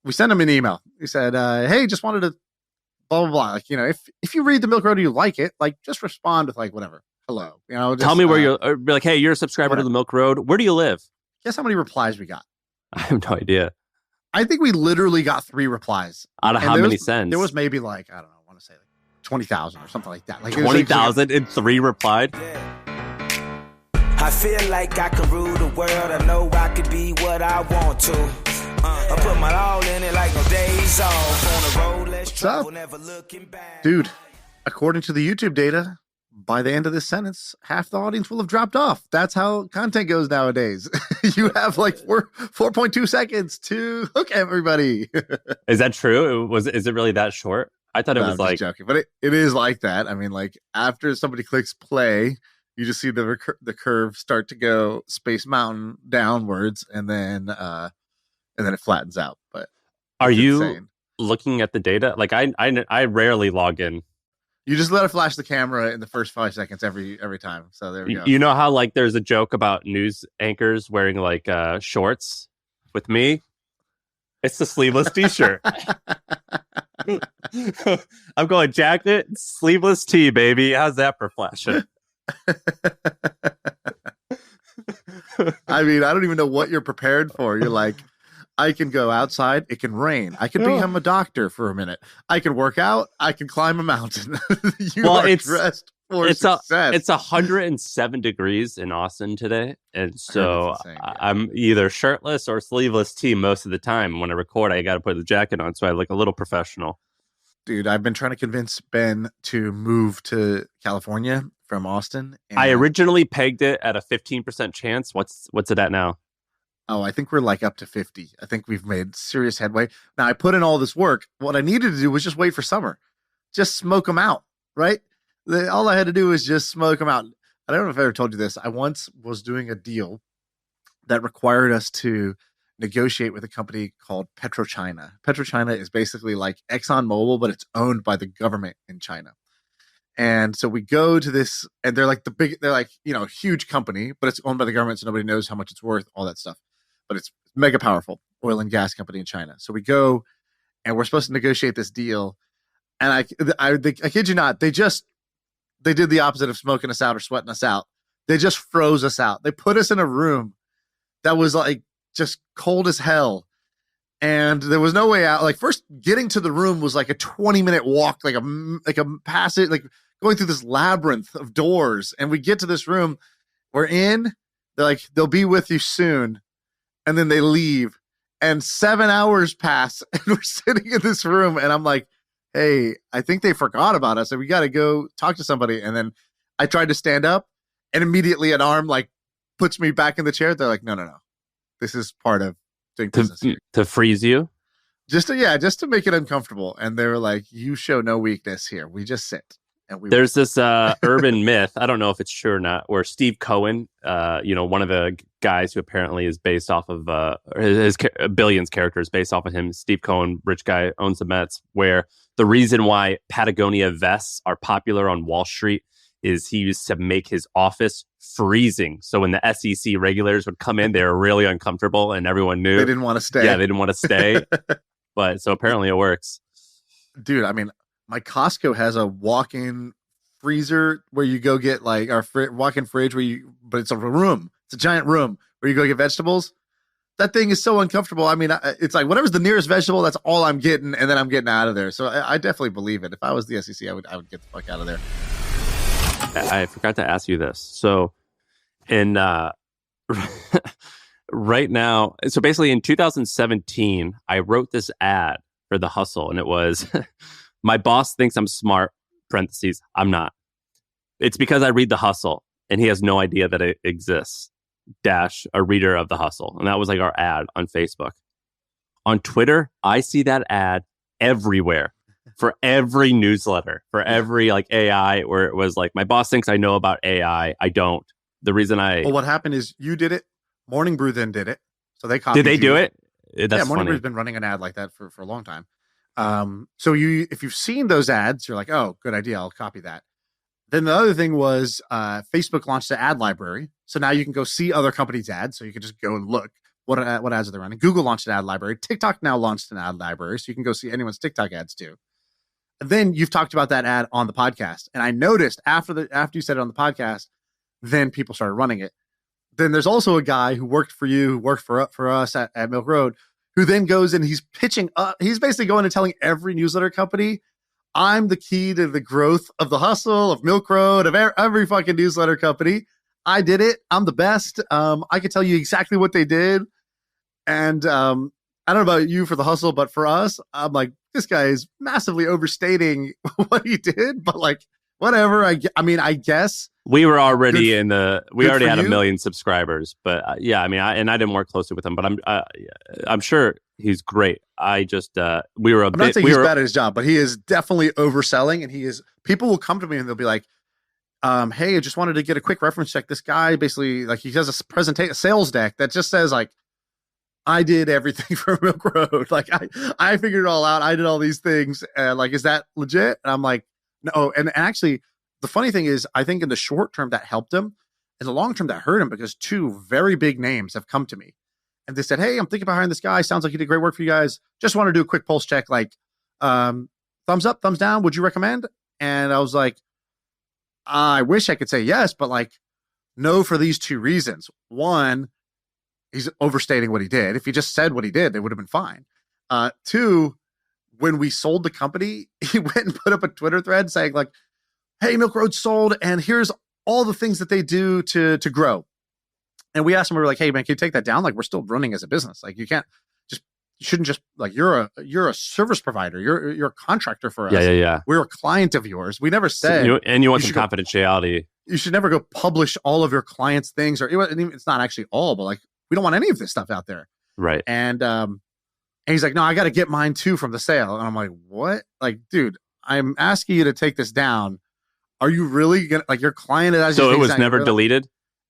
we sent him an email. We said, hey, just wanted to blah, blah, blah. Like, if you read the Milk Road and you like it, like, just respond with like, whatever. Hello. Just, tell me where you're, be like, hey, you're a subscriber to the Milk Road. Where do you live? Guess how many replies we got? I have no idea. I think we literally got 3 replies. Out of how many sends? There was maybe like, I don't know, I want to say like 20,000 or something like that. Like 20,000 and 3 replied? I feel like I can rule the world. I know I could be what I want to. I put my all in it like no days off. On the road, let's travel, never looking back. Dude, according to the YouTube data, by the end of this sentence, half the audience will have dropped off. That's how content goes nowadays. You have like 4.2 seconds to hook everybody. Is that true? Is it really that short? I thought it was like joking, but it is like that. I mean, like after somebody clicks play, you just see the curve start to go Space Mountain downwards, and then it flattens out. But are you looking at the data? Like I rarely log in. You just let it flash the camera in the first 5 seconds every time. So there we go. You know how like there's a joke about news anchors wearing like shorts? With me, it's the sleeveless t-shirt. I'm going jacket, sleeveless tee, baby. How's that for flashing? I mean, I don't even know what you're prepared for. You're like, I can go outside. It can rain. I can become a doctor for a minute. I can work out. I can climb a mountain. It's dressed for success. It's 107 degrees in Austin today. And so I'm either shirtless or sleeveless tee most of the time. When I record, I got to put the jacket on. So I look a little professional. Dude, I've been trying to convince Ben to move to California from Austin. I originally pegged it at a 15% chance. What's it at now? Oh, I think we're like up to 50. I think we've made serious headway. Now, I put in all this work. What I needed to do was just wait for summer. Just smoke them out, right? All I had to do was just smoke them out. I don't know if I ever told you this. I once was doing a deal that required us to negotiate with a company called PetroChina. PetroChina is basically like ExxonMobil, but it's owned by the government in China. And so we go to this, and they're like huge company, but it's owned by the government, so nobody knows how much it's worth, all that stuff. But it's mega powerful oil and gas company in China. So we go, and we're supposed to negotiate this deal. And I kid you not, they did the opposite of smoking us out or sweating us out. They just froze us out. They put us in a room that was like just cold as hell. And there was no way out. Like first getting to the room was like a 20-minute walk, like a passage, like going through this labyrinth of doors. And we get to this room, we're in, they're like, they'll be with you soon. And then they leave, and 7 hours pass, and we're sitting in this room, and I'm like, hey, I think they forgot about us, and we got to go talk to somebody. And then I tried to stand up, and immediately an arm like puts me back in the chair. They're like, no. This is part of doing business here. To freeze you? Just to make it uncomfortable. And they were like, you show no weakness here. We just sit. There's this urban myth, I don't know if it's true or not, where Steve Cohen, one of the guys who apparently is based off of his Billions character is based off of him. Steve Cohen, rich guy, owns the Mets, where the reason why Patagonia vests are popular on Wall Street is he used to make his office freezing. So when the SEC regulators would come in, they were really uncomfortable, and everyone knew they didn't want to stay. Yeah, they didn't want to stay. But so apparently it works. Dude, I mean, my Costco has a walk-in freezer where you go get like our walk-in fridge but it's a room. It's a giant room where you go get vegetables. That thing is so uncomfortable. I mean, it's like whatever's the nearest vegetable, that's all I'm getting, and then I'm getting out of there. So I definitely believe it. If I was the SEC, I would get the fuck out of there. I forgot to ask you this. So in right now, so basically in 2017, I wrote this ad for The Hustle, and it was my boss thinks I'm smart, parentheses, I'm not. It's because I read The Hustle and he has no idea that it exists, dash a reader of The Hustle. And that was like our ad on Facebook. On Twitter, I see that ad everywhere for every newsletter, for every like AI, where it was like, my boss thinks I know about AI. I don't. The reason well, what happened is you did it. Morning Brew then did it. So they copied Did they do it? That's Morning funny. Brew's been running an ad like that for a long time. So if you've seen those ads, you're like, oh, good idea. I'll copy that. Then the other thing was Facebook launched the ad library. So now you can go see other companies' ads. So you can just go and look. what ads are they running? Google launched an ad library. TikTok now launched an ad library, so you can go see anyone's TikTok ads too. And then you've talked about that ad on the podcast, and I noticed after you said it on the podcast, then people started running it. Then there's also a guy who worked for you, who worked for us at Milk Road, who then goes and he's pitching up. He's basically going and telling every newsletter company, I'm the key to the growth of the hustle, of Milk Road, of every fucking newsletter company. I did it. I'm the best. I can tell you exactly what they did. And I don't know about you for the hustle, but for us, I'm like, this guy is massively overstating what he did, but like, whatever. I mean, I guess. We were already we already had you. 1 million subscribers, but yeah, I mean, I didn't work closely with him, but I'm sure he's great. I just, we were I'm not saying he's bad at his job, but he is definitely overselling, and people will come to me and they'll be like, hey, I just wanted to get a quick reference check. This guy basically, like, he has a sales deck that just says like, I did everything for Milk Road. Like I figured it all out. I did all these things. Like, is that legit? And I'm like, no. And actually, the funny thing is, I think in the short term that helped him. In the long term that hurt him, because two very big names have come to me and they said, hey, I'm thinking about hiring this guy. Sounds like he did great work for you guys. Just want to do a quick pulse check. Like, thumbs up, thumbs down. Would you recommend? And I was like, I wish I could say yes, but like, no, for these two reasons. One, he's overstating what he did. If he just said what he did, it would have been fine. Two, when we sold the company, he went and put up a Twitter thread saying like, hey, Milk Road sold, and here's all the things that they do to grow. And we asked him, we were like, hey man, can you take that down? Like, we're still running as a business. Like, you shouldn't just like, you're a service provider. You're a contractor for us. Yeah. We're a client of yours. We never said. And you want some confidentiality. You should never go publish all of your clients' things, or it's not actually all, but like, we don't want any of this stuff out there. Right. And he's like, no, I got to get mine too from the sale. And I'm like, what? Like, dude, I'm asking you to take this down. Are you really gonna, like, your client? So it was never deleted?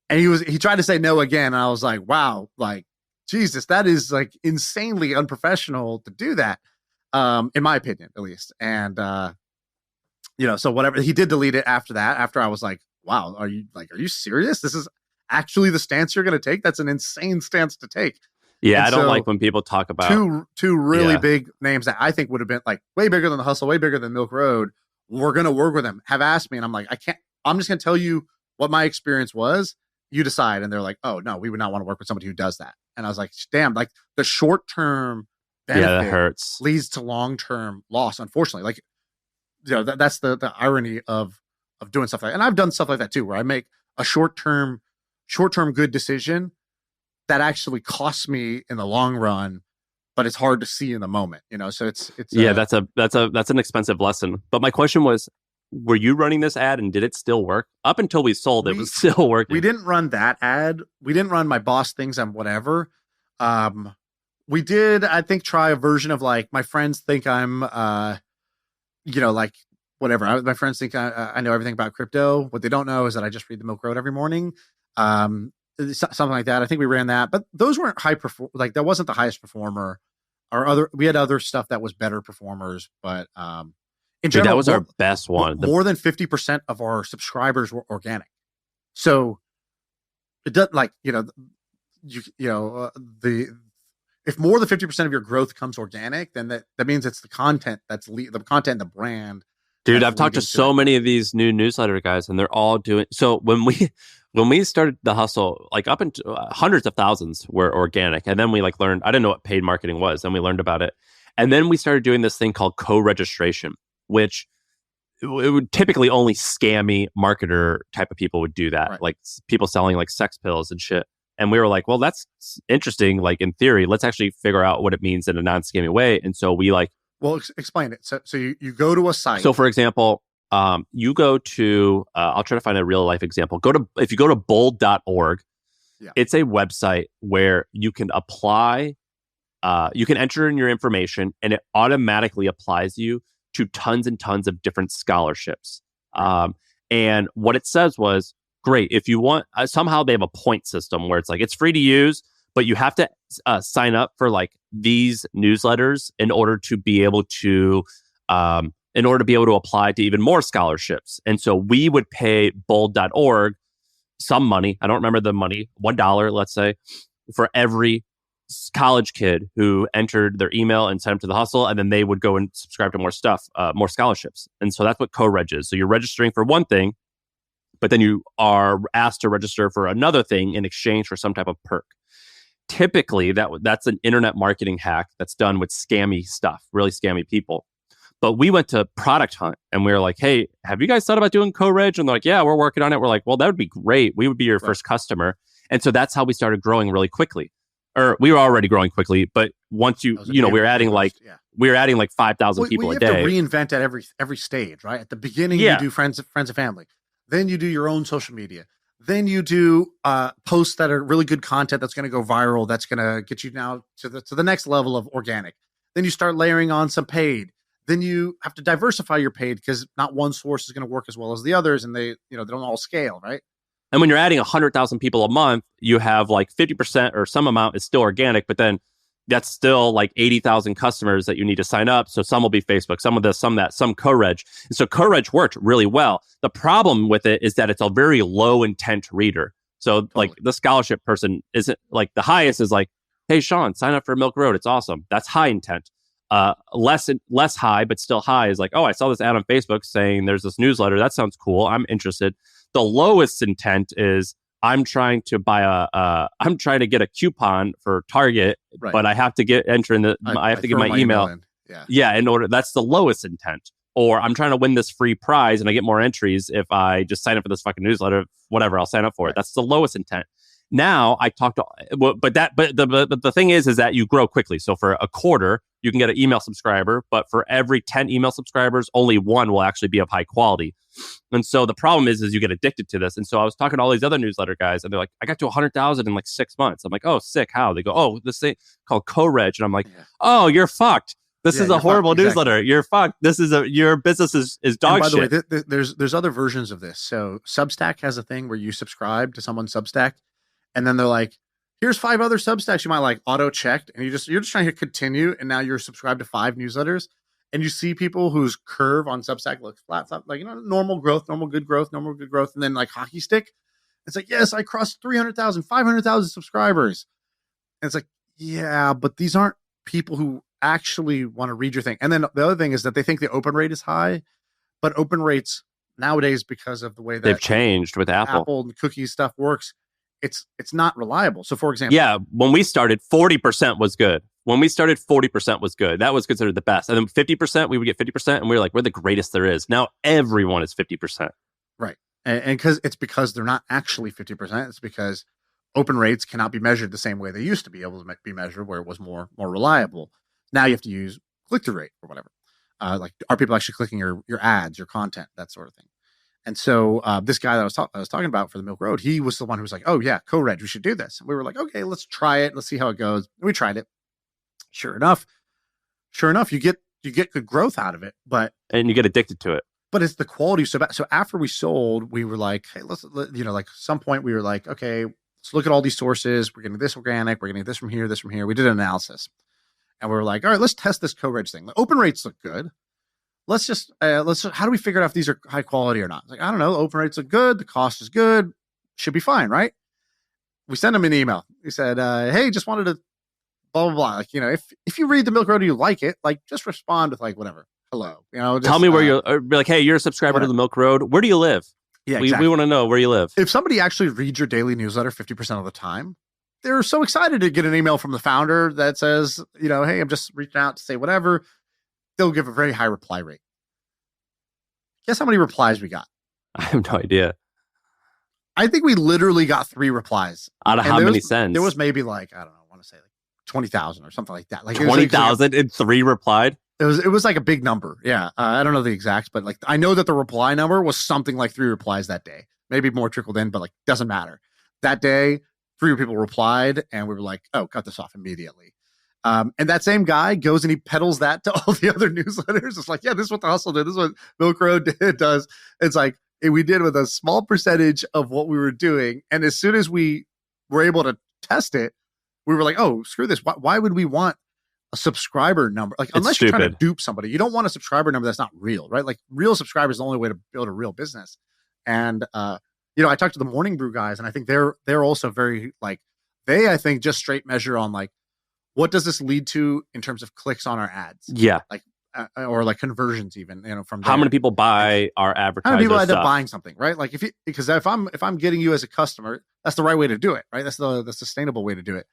And he tried to say no again. And I was like, wow, like, Jesus, that is like insanely unprofessional to do that. In my opinion, at least. And, so whatever, he did delete it after that, after I was like, wow, are you serious? This is actually the stance you're going to take? That's an insane stance to take. Yeah. And I don't like when people talk about two really big names that I think would have been like way bigger than the hustle, way bigger than Milk Road. We're going to work with them, have asked me. And I'm like, I'm just going to tell you what my experience was. You decide. And they're like, oh no, we would not want to work with somebody who does that. And I was like, damn, like the short-term benefit that hurts, leads to long-term loss. Unfortunately, like, that's the irony of doing stuff like that. And I've done stuff like that too, where I make a short-term good decision that actually costs me in the long run, but it's hard to see in the moment, so it's that's an expensive lesson. But my question was, were you running this ad and did it still work? Up until we sold, it was still working. We didn't run that ad. We didn't run my boss things and whatever. We did, I think, try a version of like, my friends think I'm, like whatever. My friends think I know everything about crypto. What they don't know is that I just read the Milk Road every morning. Something like that. I think we ran that, but those weren't like, that wasn't the highest performer. We had other stuff that was better performers, but in general, that was our best one. More than 50% of our subscribers were organic. So it doesn't like, if more than 50% of your growth comes organic, then that means it's the content the content, the brand. Dude, I've talked to so many of these new newsletter guys, and they're all doing. So when we started the hustle, like up into hundreds of thousands were organic, and then we like learned. I didn't know what paid marketing was, and we learned about it, and then we started doing this thing called co-registration, which it would typically only scammy marketer type of people would do that, right? Like people selling like sex pills and shit. And we were like, well, that's interesting. Like in theory, let's actually figure out what it means in a non-scammy way. And so we like. Well, explain it. So you go to a site. So for example, you go to, I'll try to find a real life example. If you go to bold.org, it's a website where you can apply, you can enter in your information and it automatically applies you to tons and tons of different scholarships. And what it says was, great, if you want, somehow they have a point system where it's like, it's free to use, but you have to sign up for like these newsletters in order to be able to apply to even more scholarships. And so we would pay bold.org some money. I don't remember the money, $1, let's say, for every college kid who entered their email and sent them to the hustle, and then they would go and subscribe to more stuff, more scholarships. And so that's what co-reg is. So you're registering for one thing, but then you are asked to register for another thing in exchange for some type of perk. Typically, that's an internet marketing hack that's done with scammy stuff, really scammy people. But we went to Product Hunt and we were like, hey, have you guys thought about doing co-reg? And they're like, yeah, we're working on it. We're like, well, that would be great. We would be your first customer. And so that's how we started growing really quickly. Or we were already growing quickly, but once we were adding like 5,000 people a day. You have to reinvent at every stage, right? At the beginning, you do friends and family. Then you do your own social media. Then you do posts that are really good content that's going to go viral. That's going to get you now to the next level of organic. Then you start layering on some paid. Then you have to diversify your paid because not one source is going to work as well as the others, and they don't all scale, right? And when you're adding 100,000 people a month, you have like 50% or some amount is still organic, but then that's still like 80,000 customers that you need to sign up. So some will be Facebook, some of this, some that, some co-reg. And so co-reg worked really well. The problem with it is that it's a very low intent reader. So like the scholarship person isn't like the highest is like, hey, Shaan, sign up for Milk Road. It's awesome. That's high intent. Less high, but still high is like, oh, I saw this ad on Facebook saying there's this newsletter. That sounds cool. I'm interested. The lowest intent is I'm trying to get a coupon for Target, but I have to give my email. Yeah. In order, that's the lowest intent. Or I'm trying to win this free prize and I get more entries if I just sign up for this fucking newsletter, whatever, I'll sign up for it. That's the lowest intent. Now I talk to, but the thing is that you grow quickly. So for a quarter, you can get an email subscriber, but for every 10 email subscribers, only one will actually be of high quality. And so the problem is you get addicted to this. And so I was talking to all these other newsletter guys and they're like, I got to 100,000 in like 6 months. I'm like, oh, sick. How? They go, oh, this thing called co-reg. And I'm like, oh, you're fucked. This is a horrible newsletter. Exactly. You're fucked. Your business is dog shit. By the way, there's other versions of this. So Substack has a thing where you subscribe to someone's Substack. And then they're like, here's 5 other Substacks you might like auto checked. And you're just trying to continue. And now you're subscribed to 5 newsletters. And you see people whose curve on Substack looks flat, like, normal growth, normal good growth. And then like hockey stick. It's like, yes, I crossed 300,000, 500,000 subscribers. And it's like, yeah, but these aren't people who actually want to read your thing. And then the other thing is that they think the open rate is high, but open rates nowadays, because of the way that they've changed with Apple and cookie stuff works, it's not reliable. So for example, when we started, 40% was good. That was considered the best. And then 50%, we would get 50%. And we were like, we're the greatest there is. Now everyone is 50%. Right. And because they're not actually 50%. It's because open rates cannot be measured the same way they used to be able to be measured, where it was more reliable. Now you have to use click-through rate or whatever. Like, are people actually clicking your ads, your content, that sort of thing. And so this guy that I was talking about for the Milk Road, he was the one who was like, oh yeah, co-reg, we should do this. And we were like, okay, let's try it. Let's see how it goes. And we tried it. Sure enough, you get good growth out of it, and you get addicted to it. But it's the quality so bad. So after we sold, we were like, hey, like some point we were like, okay, let's look at all these sources. We're getting this organic. We're getting this from here, this from here. We did an analysis. And we were like, all right, let's test this co-reg thing. The open rates look good. Let's how do we figure out if these are high quality or not? It's like, I don't know. Open rates look good. The cost is good. Should be fine, right? We sent him an email. He said, hey, just wanted to blah, blah, blah. Like, if you read the Milk Road and you like it, like, just respond with like, whatever. Hello. Tell me where you're be like, hey, you're a subscriber to the Milk Road. Where do you live? Yeah, we want to know where you live. If somebody actually reads your daily newsletter 50% of the time, they're so excited to get an email from the founder that says, hey, I'm just reaching out to say whatever. They'll give a very high reply rate. Guess how many replies we got? I have no idea. I think we literally got 3 replies. Out of how many sends? There was maybe like, I don't know, I want to say like 20,000 or something like that. Like 20,000 and 3 replied? It was like a big number. Yeah. I don't know the exacts, but like, I know that the reply number was something like 3 replies that day. Maybe more trickled in, but like, doesn't matter. That day, 3 people replied and we were like, oh, cut this off immediately. And that same guy goes and he peddles that to all the other newsletters. It's like, yeah, this is what the Hustle did. This is what Milk Road does. It's like, we did with a small percentage of what we were doing. And as soon as we were able to test it, we were like, oh, screw this. Why would we want a subscriber number? Like, unless you're trying to dupe somebody, you don't want a subscriber number that's not real, right? Like, real subscribers is the only way to build a real business. And, I talked to the Morning Brew guys, and I think they're also very like, I think just straight measure on like what does this lead to in terms of clicks on our ads? Yeah. Like, or like conversions even, from how there. many people buy our advertiser how many people end stuff? up buying something, right? Like because if I'm getting you as a customer, that's the right way to do it, right? That's the sustainable way to do it.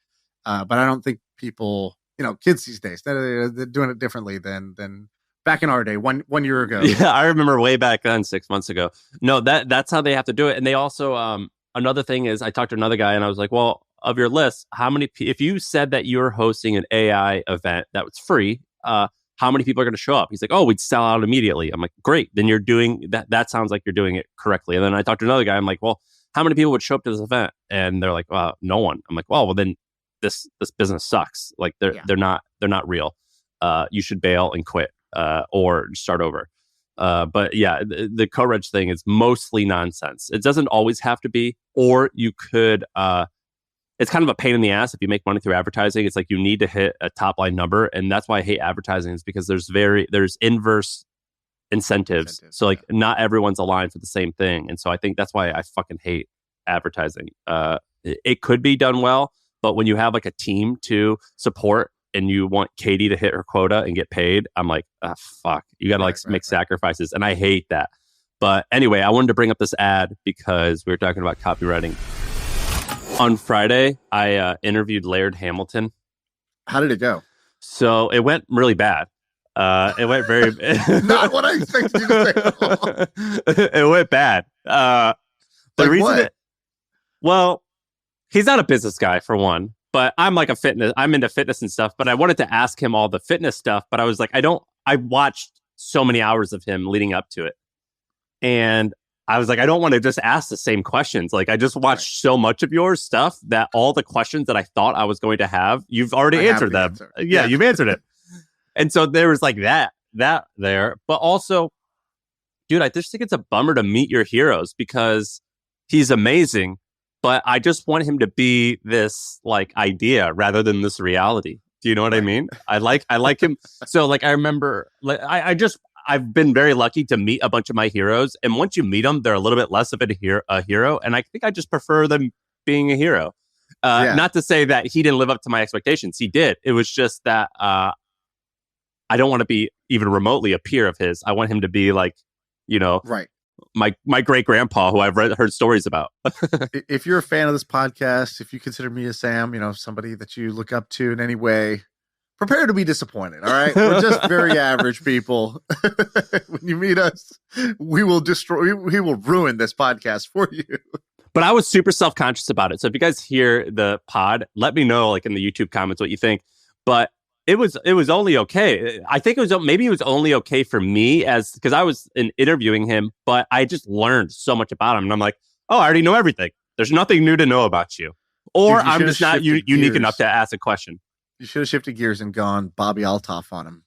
But I don't think people, kids these days, they're doing it differently than back in our day, one year ago. Yeah, I remember way back then, 6 months ago. No, that's how they have to do it. And they also, another thing is, I talked to another guy and I was like, well, of your list, how many, if you said that you're hosting an AI event that was free, how many people are going to show up? He's like, oh, we'd sell out immediately. I'm like, great. Then you're doing that. That sounds like you're doing it correctly. And then I talked to another guy. I'm like, well, how many people would show up to this event? And they're like, no one. I'm like, well, then this business sucks. Like they're not real. You should bail and quit, or start over. But yeah, the co-reg thing is mostly nonsense. It doesn't always have to be, or you could, it's kind of a pain in the ass if you make money through advertising. It's like you need to hit a top line number. And that's why I hate advertising, is because there's inverse incentives. So like not everyone's aligned for the same thing. And so I think that's why I fucking hate advertising. It could be done well, but when you have like a team to support and you want Katie to hit her quota and get paid, I'm like, fuck, you got to make sacrifices. And I hate that. But anyway, I wanted to bring up this ad because we were talking about copywriting. On Friday, I interviewed Laird Hamilton. How did it go? So it went really bad. It went very... Not what I expected you to say. It went bad. The reason what? Well, he's not a business guy, for one. But I'm like I'm into fitness and stuff. But I wanted to ask him all the fitness stuff. But I was like, I watched so many hours of him leading up to it. And I was like, I don't want to just ask the same questions. Like, I just watched so much of your stuff that all the questions that I thought I was going to have, you've already answered them. Yeah, you've answered it. And so there was like that there. But also, dude, I just think it's a bummer to meet your heroes because he's amazing. But I just want him to be this like idea rather than this reality. Do you know what I mean? I like him. So like, I remember, like, I've been very lucky to meet a bunch of my heroes. And once you meet them, they're a little bit less of a hero. And I think I just prefer them being a hero. Not to say that he didn't live up to my expectations. He did. It was just that I don't want to be even remotely a peer of his. I want him to be like, my great grandpa who I've heard stories about. If you're a fan of this podcast, if you consider me a Sam, somebody that you look up to in any way, prepare to be disappointed. All right. We're just very average people. When you meet us, we will ruin this podcast for you. But I was super self-conscious about it. So if you guys hear the pod, let me know like in the YouTube comments what you think. But it was only okay. I think it was only okay for me because I was interviewing him, but I just learned so much about him. And I'm like, oh, I already know everything. There's nothing new to know about you. Or dude, I'm just not unique enough to ask a question. You should have shifted gears and gone Bobbi Althoff on him.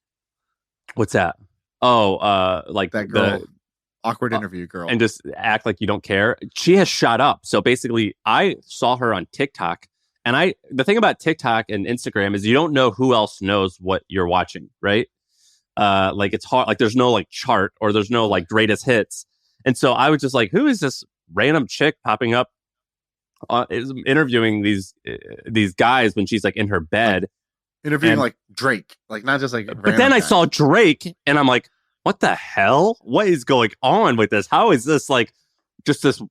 What's that? Oh, like that girl, awkward interview girl. And just act like you don't care. She has shot up. So basically, I saw her on TikTok. And the thing about TikTok and Instagram is you don't know who else knows what you're watching, right? Like it's hard. Like there's no like chart or there's no like greatest hits. And so I was just like, who is this random chick popping up interviewing these guys when she's like in her bed? Interviewing like Drake, like not just like. But then I saw Drake, and I'm like, "What the hell? What is going on with this? How is this like just this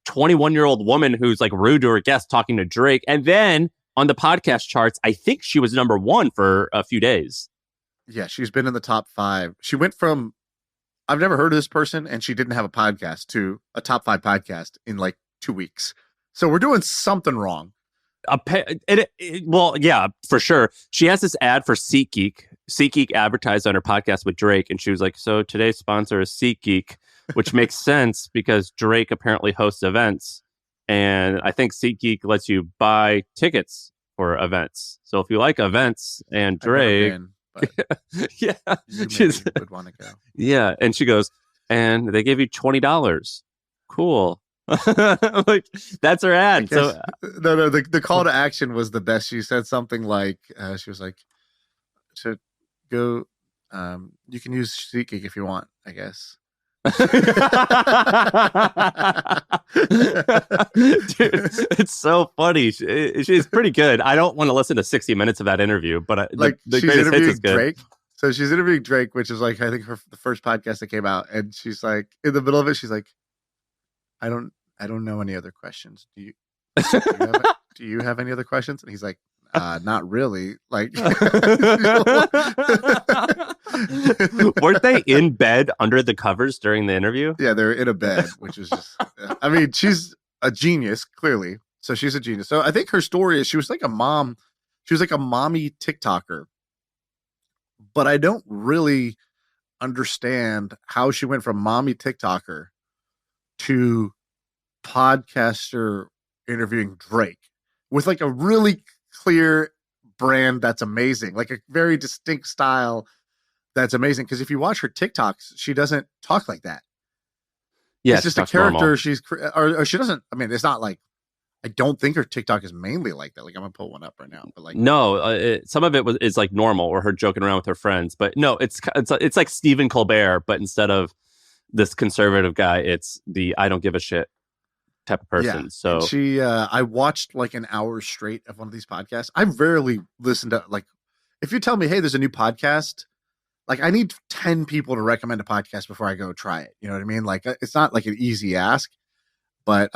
21-year-old woman who's like rude to her guest talking to Drake?" And then on the podcast charts, I think she was number 1 for a few days. Yeah, she's been in the top 5. She went from I've never heard of this person, and she didn't have a podcast to a top 5 podcast in like 2 weeks. So we're doing something wrong. Well, yeah, for sure. She has this ad for SeatGeek. SeatGeek advertised on her podcast with Drake, and she was like, so today's sponsor is SeatGeek, which makes sense because Drake apparently hosts events. And I think SeatGeek lets you buy tickets for events. So if you like events and Drake... yeah, you would want to go. Yeah, and she goes, and they give you $20. Cool. Like that's her ad. So no, the call to action was the best. She said something like, she was like, "To go, you can use SeatGeek if you want, I guess." it's so funny. She's pretty good. I don't want to listen to 60 minutes of that interview, but like the she's greatest hits interviewing is good. Drake. So she's interviewing Drake, which is like, I think the first podcast that came out, and she's like, in the middle of it, she's like, I don't know any other questions. Do you have any other questions? And he's like, not really. Like, weren't they in bed under the covers during the interview? Yeah, they're in a bed, which is just, I mean, she's a genius, clearly. So she's a genius. So I think her story is she was like a mom. She was like a mommy TikToker. But I don't really understand how she went from mommy TikToker to podcaster interviewing Drake with like a really clear brand that's amazing, like a very distinct style that's amazing. Because if you watch her TikToks, she doesn't talk like that. Yeah, it's just a character normal. she's or she doesn't. I mean, it's not like, I don't think her TikTok is mainly like that. Like, I'm gonna pull one up right now, but like, no, some of it is like normal, or her joking around with her friends. But no, it's like Stephen Colbert, but instead of this conservative guy, it's the I don't give a shit type of person. Yeah. So she, I watched like an hour straight of one of these podcasts. I rarely listen to, like, if you tell me, hey, there's a new podcast, like, I need 10 people to recommend a podcast before I go try it. You know what I mean? Like, it's not like an easy ask, but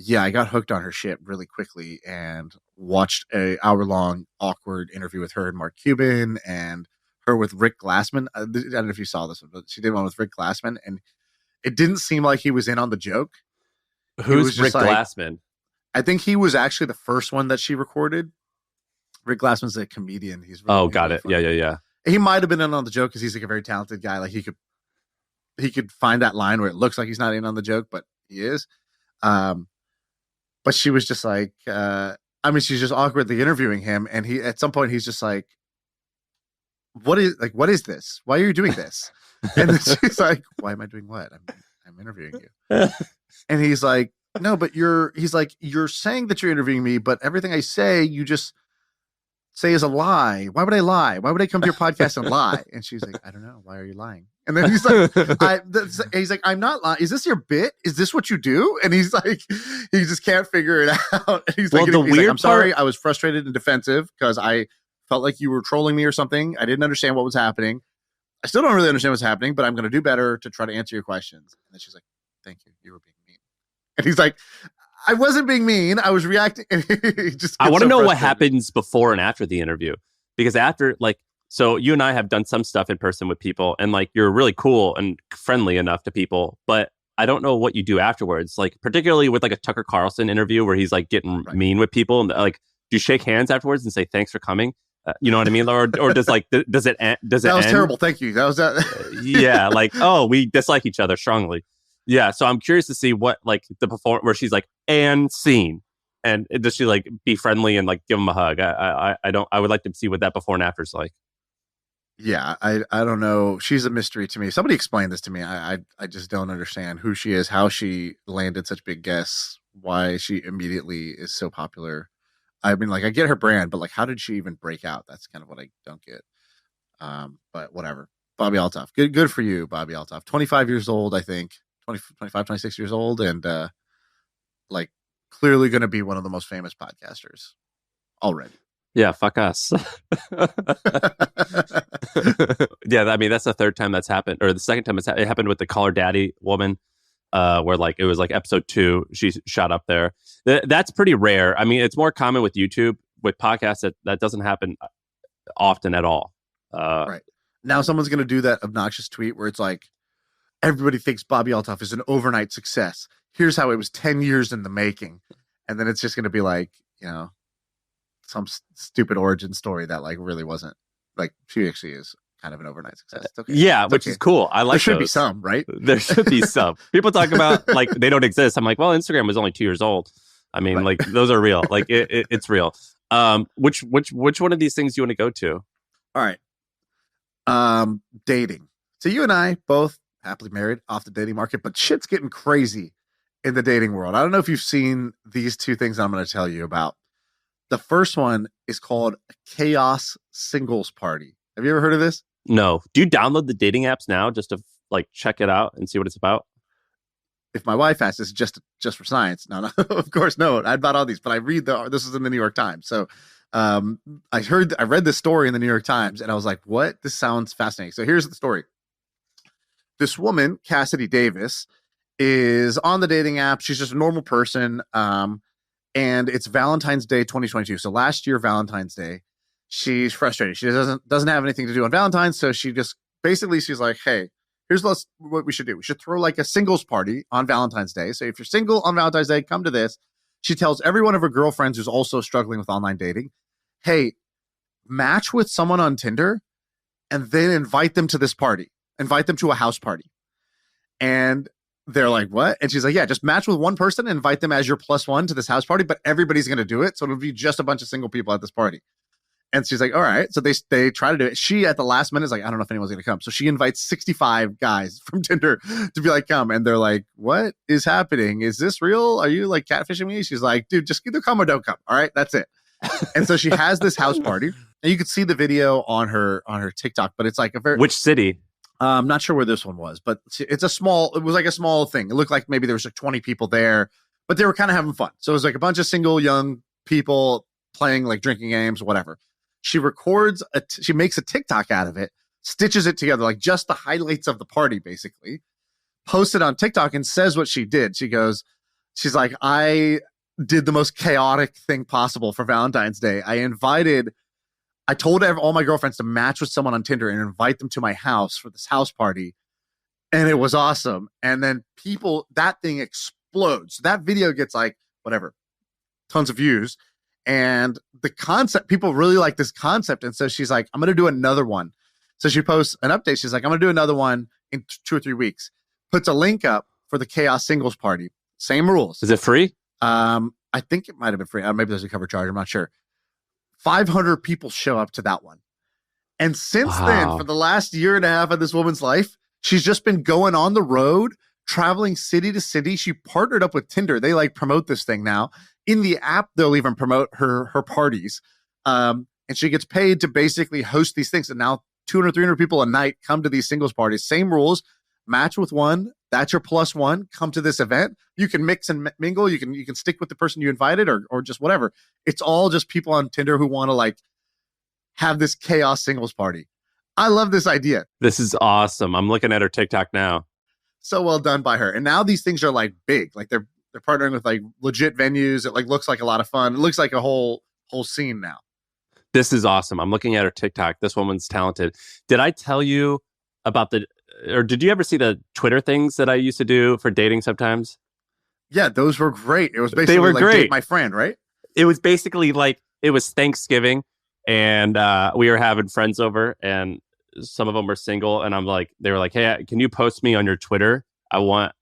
yeah, I got hooked on her shit really quickly and watched a hour-long awkward interview with her and Mark Cuban and her with Rick Glassman. I don't know if you saw this one, but she did one with Rick Glassman, and it didn't seem like he was in on the joke. who's Rick Glassman? I think he was actually the first one that she recorded. Rick Glassman's a comedian. He's really, got it. Funny. Yeah. He might have been in on the joke because he's like a very talented guy. Like, he could find that line where it looks like he's not in on the joke, but he is. But she was just like, I mean, she's just awkwardly interviewing him, and he, at some point, he's just like, what is this? Why are you doing this? And then she's like, why am I doing what? I'm interviewing you. And he's like, no, but you're saying that you're interviewing me, but everything I say, you just say is a lie. Why would I lie? Why would I come to your podcast and lie? And she's like, I don't know. Why are you lying? And then he's like, I'm not lying. Is this your bit? Is this what you do? And he's like, he just can't figure it out. And he's like, I'm sorry. I was frustrated and defensive because I felt like you were trolling me or something. I didn't understand what was happening. I still don't really understand what's happening, but I'm going to do better to try to answer your questions. And then she's like, thank you. You were being mean. And he's like, I wasn't being mean. I was reacting. I want to know what happens before and after the interview, because after, like, so you and I have done some stuff in person with people, and like, you're really cool and friendly enough to people, but I don't know what you do afterwards. Like, particularly with like a Tucker Carlson interview where he's like getting mean with people, and like, do you shake hands afterwards and say thanks for coming? You know what I mean? Or does like does it end? That was terrible. Thank you. That was that. Yeah, like, oh, we dislike each other strongly. Yeah, so I'm curious to see what, like, the performance where she's like, and scene, and does she like be friendly and like give him a hug? I would like to see what that before and after is like. Yeah, I don't know. She's a mystery to me. Somebody explain this to me. I just don't understand who she is, how she landed such big guests, why she immediately is so popular. I mean, like, I get her brand, but like, how did she even break out? That's kind of what I don't get. But whatever. Bobbi Althoff. Good for you, Bobbi Althoff. 25 years old, I think. 25, 26 years old, and like, clearly going to be one of the most famous podcasters already. Yeah, fuck us. Yeah, I mean, that's the third time that's happened, or the second time it happened with the Call Her Daddy woman, where like it was like episode 2, she shot up there. That's pretty rare. I mean, it's more common with YouTube. With podcasts, that doesn't happen often at all. Right. Now someone's going to do that obnoxious tweet where it's like, everybody thinks Bobbi Althoff is an overnight success. Here's how it was 10 years in the making. And then it's just going to be like, you know, some stupid origin story that like really wasn't, like, she actually is kind of an overnight success. It's okay. Yeah, which is cool. I like there should those. be some, right? There should be some. People talk about like they don't exist. I'm like, well, Instagram was only 2 years old. I mean, like, those are real. Like, it's real. Which one of these things do you want to go to? All right. Dating. So you and I both happily married, off the dating market, but shit's getting crazy in the dating world. I don't know if you've seen these two things I'm going to tell you about. The first one is called Chaos Singles Party. Have you ever heard of this? No. Do you download the dating apps now just to like check it out and see what it's about? If my wife asks, it's just for science. No, of course, no. I bought all these, but I read this is in the New York Times. So I read this story in the New York Times and I was like, what? This sounds fascinating. So here's the story. This woman, Cassidy Davis, is on the dating app. She's just a normal person. And it's Valentine's Day 2022. So last year, Valentine's Day, she's frustrated. She doesn't have anything to do on Valentine's. So she just she's like, hey, here's what we should do. We should throw like a singles party on Valentine's Day. So if you're single on Valentine's Day, come to this. She tells every one of her girlfriends who's also struggling with online dating, hey, match with someone on Tinder and then invite them to this party. Invite them to a house party. And they're like, what? And she's like, yeah, just match with one person and invite them as your +1 to this house party, but everybody's going to do it. So it'll be just a bunch of single people at this party. And she's like, all right. So they try to do it. She at the last minute is like, I don't know if anyone's going to come. So she invites 65 guys from Tinder to be like, come. And they're like, what is happening? Is this real? Are you like catfishing me? She's like, dude, just either come or don't come. All right. That's it. And so she has this house party and you could see the video on her TikTok, but it's like which city? I'm not sure where this one was, but it was like a small thing. It looked like maybe there was like 20 people there, but they were kind of having fun. So it was like a bunch of single young people playing like drinking games, whatever. She records, she makes a TikTok out of it, stitches it together, like just the highlights of the party, basically, posts it on TikTok and says what she did. She's like, I did the most chaotic thing possible for Valentine's Day. I told all my girlfriends to match with someone on Tinder and invite them to my house for this house party. And it was awesome. And then that thing explodes. That video gets like, whatever, tons of views. And the concept, people really like this concept. And so she's like, I'm going to do another one. So she posts an update. She's like, I'm going to do another one in 2 or 3 weeks. Puts a link up for the Chaos Singles Party. Same rules. Is it free? I think it might have been free. Maybe there's a cover charge. I'm not sure. 500 people show up to that one. And since then, for the last year and a half of this woman's life, she's just been going on the road, traveling city to city. She partnered up with Tinder. They like promote this thing now. In the app, they'll even promote her parties. And she gets paid to basically host these things. And now 200, 300 people a night come to these singles parties. Same rules. Match with one. That's your +1. Come to this event. You can mix and mingle. You can stick with the person you invited or just whatever. It's all just people on Tinder who want to like have this chaos singles party. I love this idea. This is awesome. I'm looking at her TikTok now. So well done by her. And now these things are like big. Like they're partnering with like legit venues. It like looks like a lot of fun. It looks like a whole scene now. This is awesome. I'm looking at her TikTok. This woman's talented. Did I tell you about or did you ever see the Twitter things that I used to do for dating sometimes? Yeah, those were great. It was basically like Date My Friend, right? It was basically like, it was Thanksgiving and we were having friends over and some of them were single. And they were like, hey, can you post me on your Twitter? I want...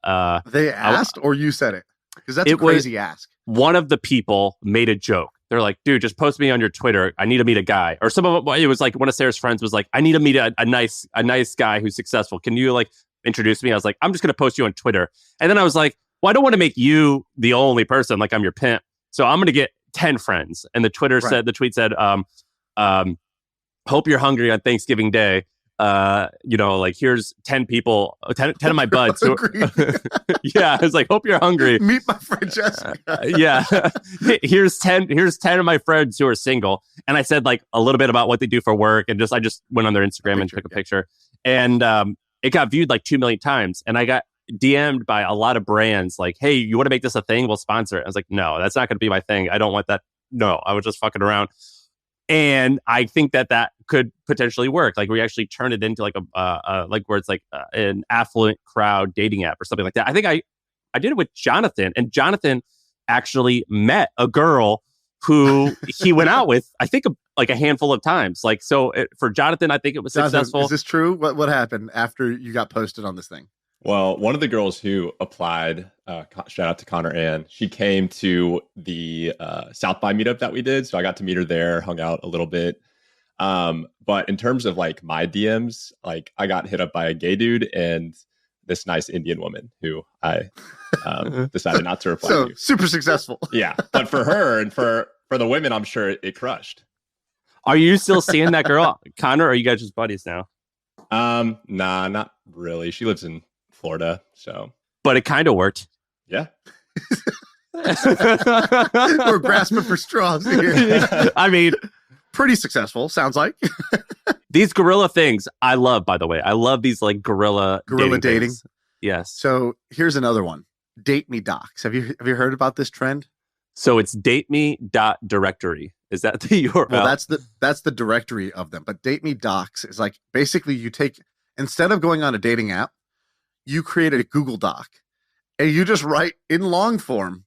They asked or you said it? Because that's a crazy ask. One of the people made a joke. They're like, dude, just post me on your Twitter. I need to meet a guy. Or some of it was like one of Sarah's friends was like, I need to meet a nice guy who's successful. Can you like introduce me? I was like, I'm just going to post you on Twitter. And then I was like, well, I don't want to make you the only person. Like I'm your pimp. So I'm going to get 10 friends. And the tweet said, hope you're hungry on Thanksgiving Day. Like here's 10 people, 10 of my buds. Yeah, I was like, hope you're hungry. Meet my friend Jessica. Yeah. Here's 10 of my friends who are single. And I said like a little bit about what they do for work. And I just went on their Instagram and took a picture. And it got viewed like 2 million times. And I got DM'd by a lot of brands like, hey, you want to make this a thing? We'll sponsor it. I was like, no, that's not going to be my thing. I don't want that. No, I was just fucking around. And I think that could potentially work. Like we actually turn it into like where it's like an affluent crowd dating app or something like that. I think I did it with Jonathan, and Jonathan actually met a girl who he went out with, I think like a handful of times. Like, so for Jonathan, I think it was successful. Is this true? What happened after you got posted on this thing? Well, one of the girls who applied, shout out to Connor Ann, she came to the South by meetup that we did. So I got to meet her there, hung out a little bit. But in terms of like my DMs, like I got hit up by a gay dude and this nice Indian woman who I decided not to reply to. Super successful. Yeah. But for her and for the women, I'm sure it crushed. Are you still seeing that girl, Connor, or are you guys just buddies now? Nah, not really. She lives in Florida, so. But it kind of worked. Yeah. We're grasping for straws here. I mean, pretty successful, sounds like. These gorilla things, I love, by the way. I love these like gorilla dating. Yes. So here's another one. DateMe Docs. Have you heard about this trend? So it's DateMe.directory. Is that the URL? Well, that's the directory of them. But DateMe Docs is like basically you take, instead of going on a dating app, you create a Google Doc and you just write in long form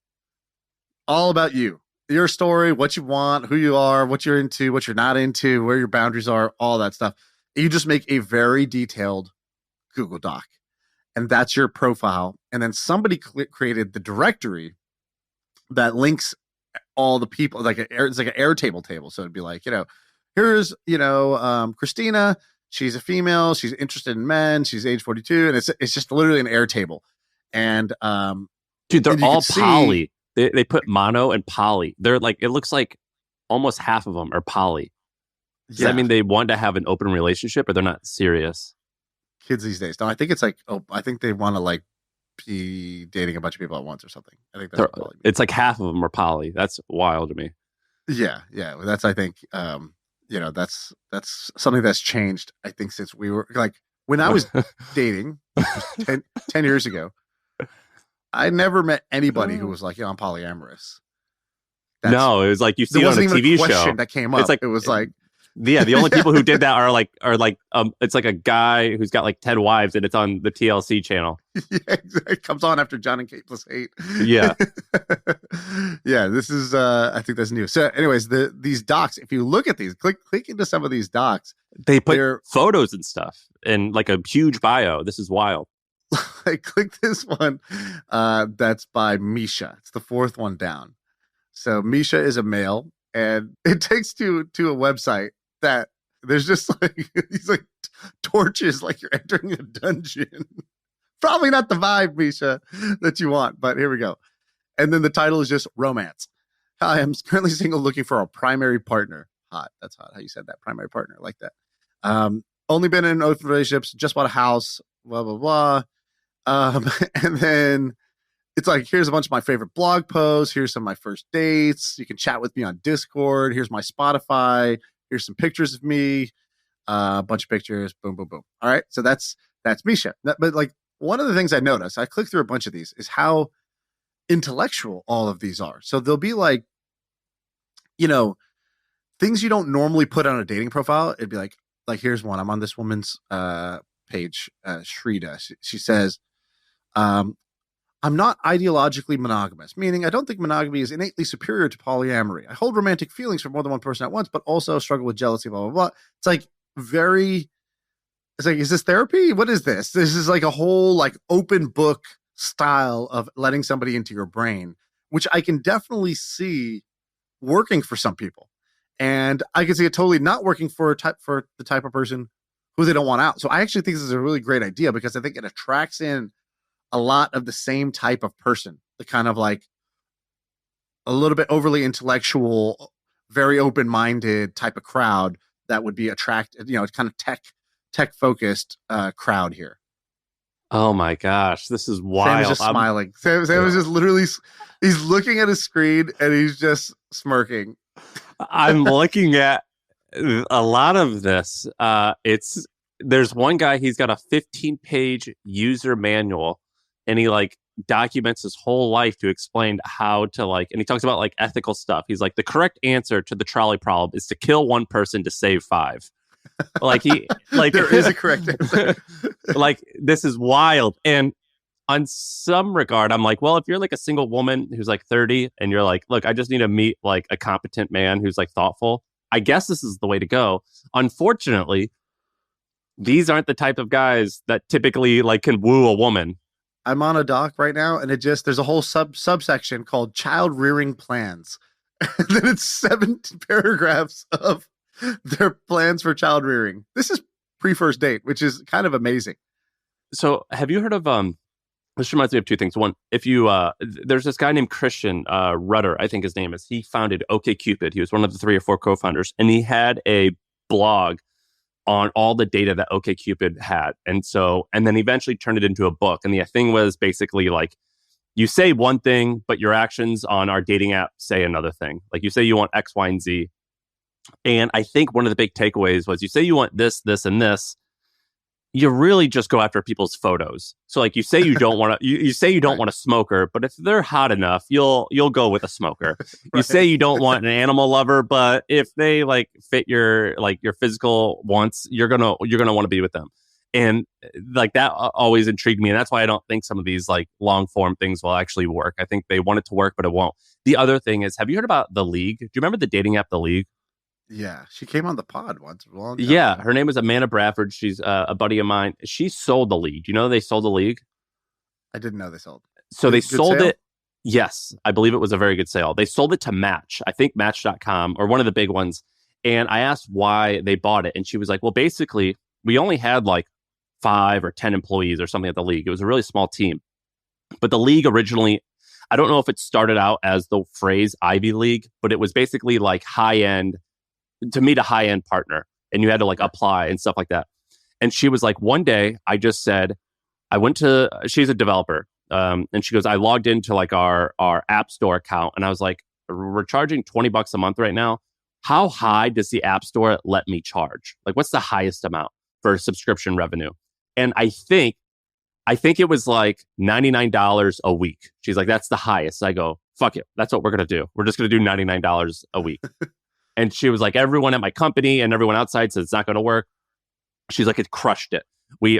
all about you, your story, what you want, who you are, what you're into, what you're not into, where your boundaries are, all that stuff. You just make a very detailed Google Doc. And that's your profile. And then somebody created the directory that links all the people, it's like an Airtable table. So it'd be like, here's, Christina, she's a female, she's interested in men, she's age 42. And it's just literally an Airtable. And, dude, they're all poly. They put mono and poly. They're like, it looks like almost half of them are poly. Does that mean they want to have an open relationship or they're not serious? Kids these days. No, I think it's like, I think they want to like be dating a bunch of people at once or something. I think that's it's like half of them are poly. That's wild to me. Yeah. That's, I think, that's something that's changed, I think, since we were like, when I was dating 10 years ago, I never met anybody who was like, I'm polyamorous. No, it was like you see it on a TV show that came up. It's like, it was like, yeah, the only people who did that are like it's like a guy who's got like 10 wives and it's on the TLC channel. Yeah, exactly. It comes on after John and Kate plus 8. Yeah. Yeah, this is I think that's new. So anyways, these docs, if you look at these, click into some of these docs. They put photos and stuff and like a huge bio. This is wild. I clicked this one that's by Misha. It's the fourth one down. So Misha is a male and it takes to a website that there's just like these like torches like you're entering a dungeon. Probably not the vibe, Misha, that you want, but here we go. And then the title is just romance. Hi, I'm currently single looking for a primary partner. Hot. That's hot. How you said that. Primary partner. I like that. Only been in open relationships, just bought a house, blah, blah, blah. And then it's like, here's a bunch of my favorite blog posts. Here's some of my first dates. You can chat with me on Discord. Here's my Spotify. Here's some pictures of me. A bunch of pictures. Boom, boom, boom. All right. So that's Misha. But like one of the things I noticed, I clicked through a bunch of these, is how intellectual all of these are. So they'll be like, things you don't normally put on a dating profile. It'd be like here's one. I'm on this woman's page, Shrida. She says, I'm not ideologically monogamous, meaning I don't think monogamy is innately superior to polyamory. I hold romantic feelings for more than one person at once, but also struggle with jealousy, blah, blah, blah. It's like is this therapy? What is this? This is like a whole like open book style of letting somebody into your brain, which I can definitely see working for some people. And I can see it totally not working for the type of person who they don't want out. So I actually think this is a really great idea because I think it attracts in a lot of the same type of person, the kind of like a little bit overly intellectual, very open-minded type of crowd that would be attracted, kind of tech focused crowd here. Oh my gosh, this is wild. Sam is just smiling. Sam was just literally, he's looking at his screen and he's just smirking. I'm looking at a lot of this. There's one guy, he's got a 15-page user manual and he like documents his whole life to explain how to and he talks about like ethical stuff. He's like, the correct answer to the trolley problem is to kill one person to save 5. There is a correct answer. Like, this is wild. And on some regard, I'm like, well, if you're like a single woman who's like 30 and you're like, look, I just need to meet like a competent man who's like thoughtful, I guess this is the way to go. Unfortunately, these aren't the type of guys that typically like can woo a woman. I'm on a doc right now and there's a whole subsection called child rearing plans. And then it's 7 paragraphs of their plans for child rearing. This is pre-first date, which is kind of amazing. So have you heard of, this reminds me of 2 things. One, if you, there's this guy named Christian Rudder, I think his name is. He founded OkCupid. He was one of the 3 or 4 co-founders. And he had a blog on all the data that OkCupid had. And then eventually turned it into a book. And the thing was basically like, you say one thing, but your actions on our dating app say another thing. Like you say you want X, Y, and Z. And I think one of the big takeaways was you say you want this, this, and this. You really just go after people's photos. So like you say you don't want to, you say you don't want a smoker, but if they're hot enough, you'll go with a smoker. You say you don't want an animal lover, but if they like fit your physical wants, you're gonna want to be with them. And like that always intrigued me. And that's why I don't think some of these like long form things will actually work. I think they want it to work, but it won't. The other thing is, have you heard about The League? Do you remember the dating app, The League? Yeah, she came on the pod once. Yeah, her name is Amanda Bradford. She's a buddy of mine. She sold The League. Do you know they sold The League? I didn't know they sold. So they sold it. Yes, I believe it was a very good sale. They sold it to Match. I think Match.com or one of the big ones. And I asked why they bought it. And she was like, well, basically, we only had like 5 or 10 employees or something at The League. It was a really small team. But The League originally, I don't know if it started out as the phrase Ivy League, but it was basically like high-end, to meet a high-end partner, and you had to like apply and stuff like that. And she was like, one day I just said, she's a developer. And she goes, I logged into like our app store account. And I was like, we're charging $20 a month right now. How high does the app store let me charge? Like, what's the highest amount for subscription revenue? And I think it was like $99 a week. She's like, that's the highest. I go, fuck it. That's what we're going to do. We're just going to do $99 a week. And she was like, everyone at my company and everyone outside said it's not going to work. She's like, it crushed it.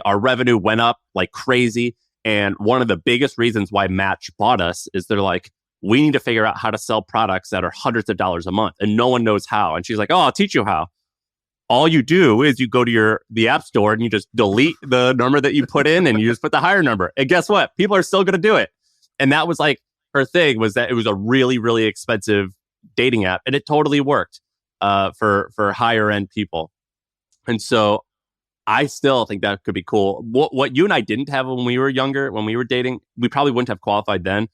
Our revenue went up like crazy. And one of the biggest reasons why Match bought us is they're like, we need to figure out how to sell products that are hundreds of dollars a month. And no one knows how. And she's like, oh, I'll teach you how. All you do is you go to the app store and you just delete the number that you put in and you just put the higher number. And guess what? People are still going to do it. And that was like her thing, was that it was a really, really expensive dating app, and it totally worked for higher end people. And so I still think that could be cool. What you and I didn't have when we were younger, when we were dating, we probably wouldn't have qualified then,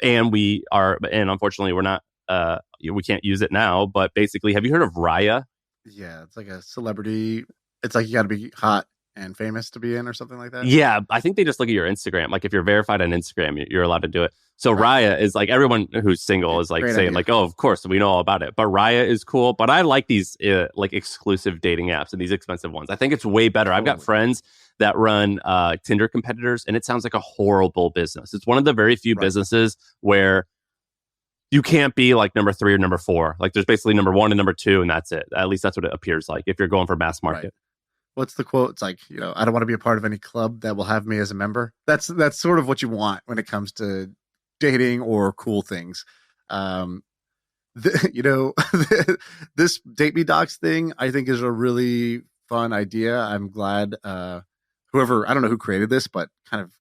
and unfortunately we're not. We can't use it now. But basically, have you heard of Raya? Yeah, it's like a celebrity. It's like you got to be hot and famous to be in, or something like that. Yeah, I think they just look at your Instagram. Like if you're verified on Instagram, you're allowed to do it. So Raya is like, everyone who's single is like saying idea. Like, oh, of course, we know all about it. But Raya is cool. But I like these like exclusive dating apps and these expensive ones. I think it's way better. Totally. I've got friends that run Tinder competitors, and it sounds like a horrible business. It's one of the very few businesses where you can't be like number 3 or number 4. Like there's basically number 1 and number 2, and that's it. At least that's what it appears like if you're going for mass market. Right. What's the quote? It's like, I don't want to be a part of any club that will have me as a member. That's sort of what you want when it comes to dating or cool things. This DateMe Docs thing, I think, is a really fun idea. I'm glad whoever, I don't know who created this, but kind of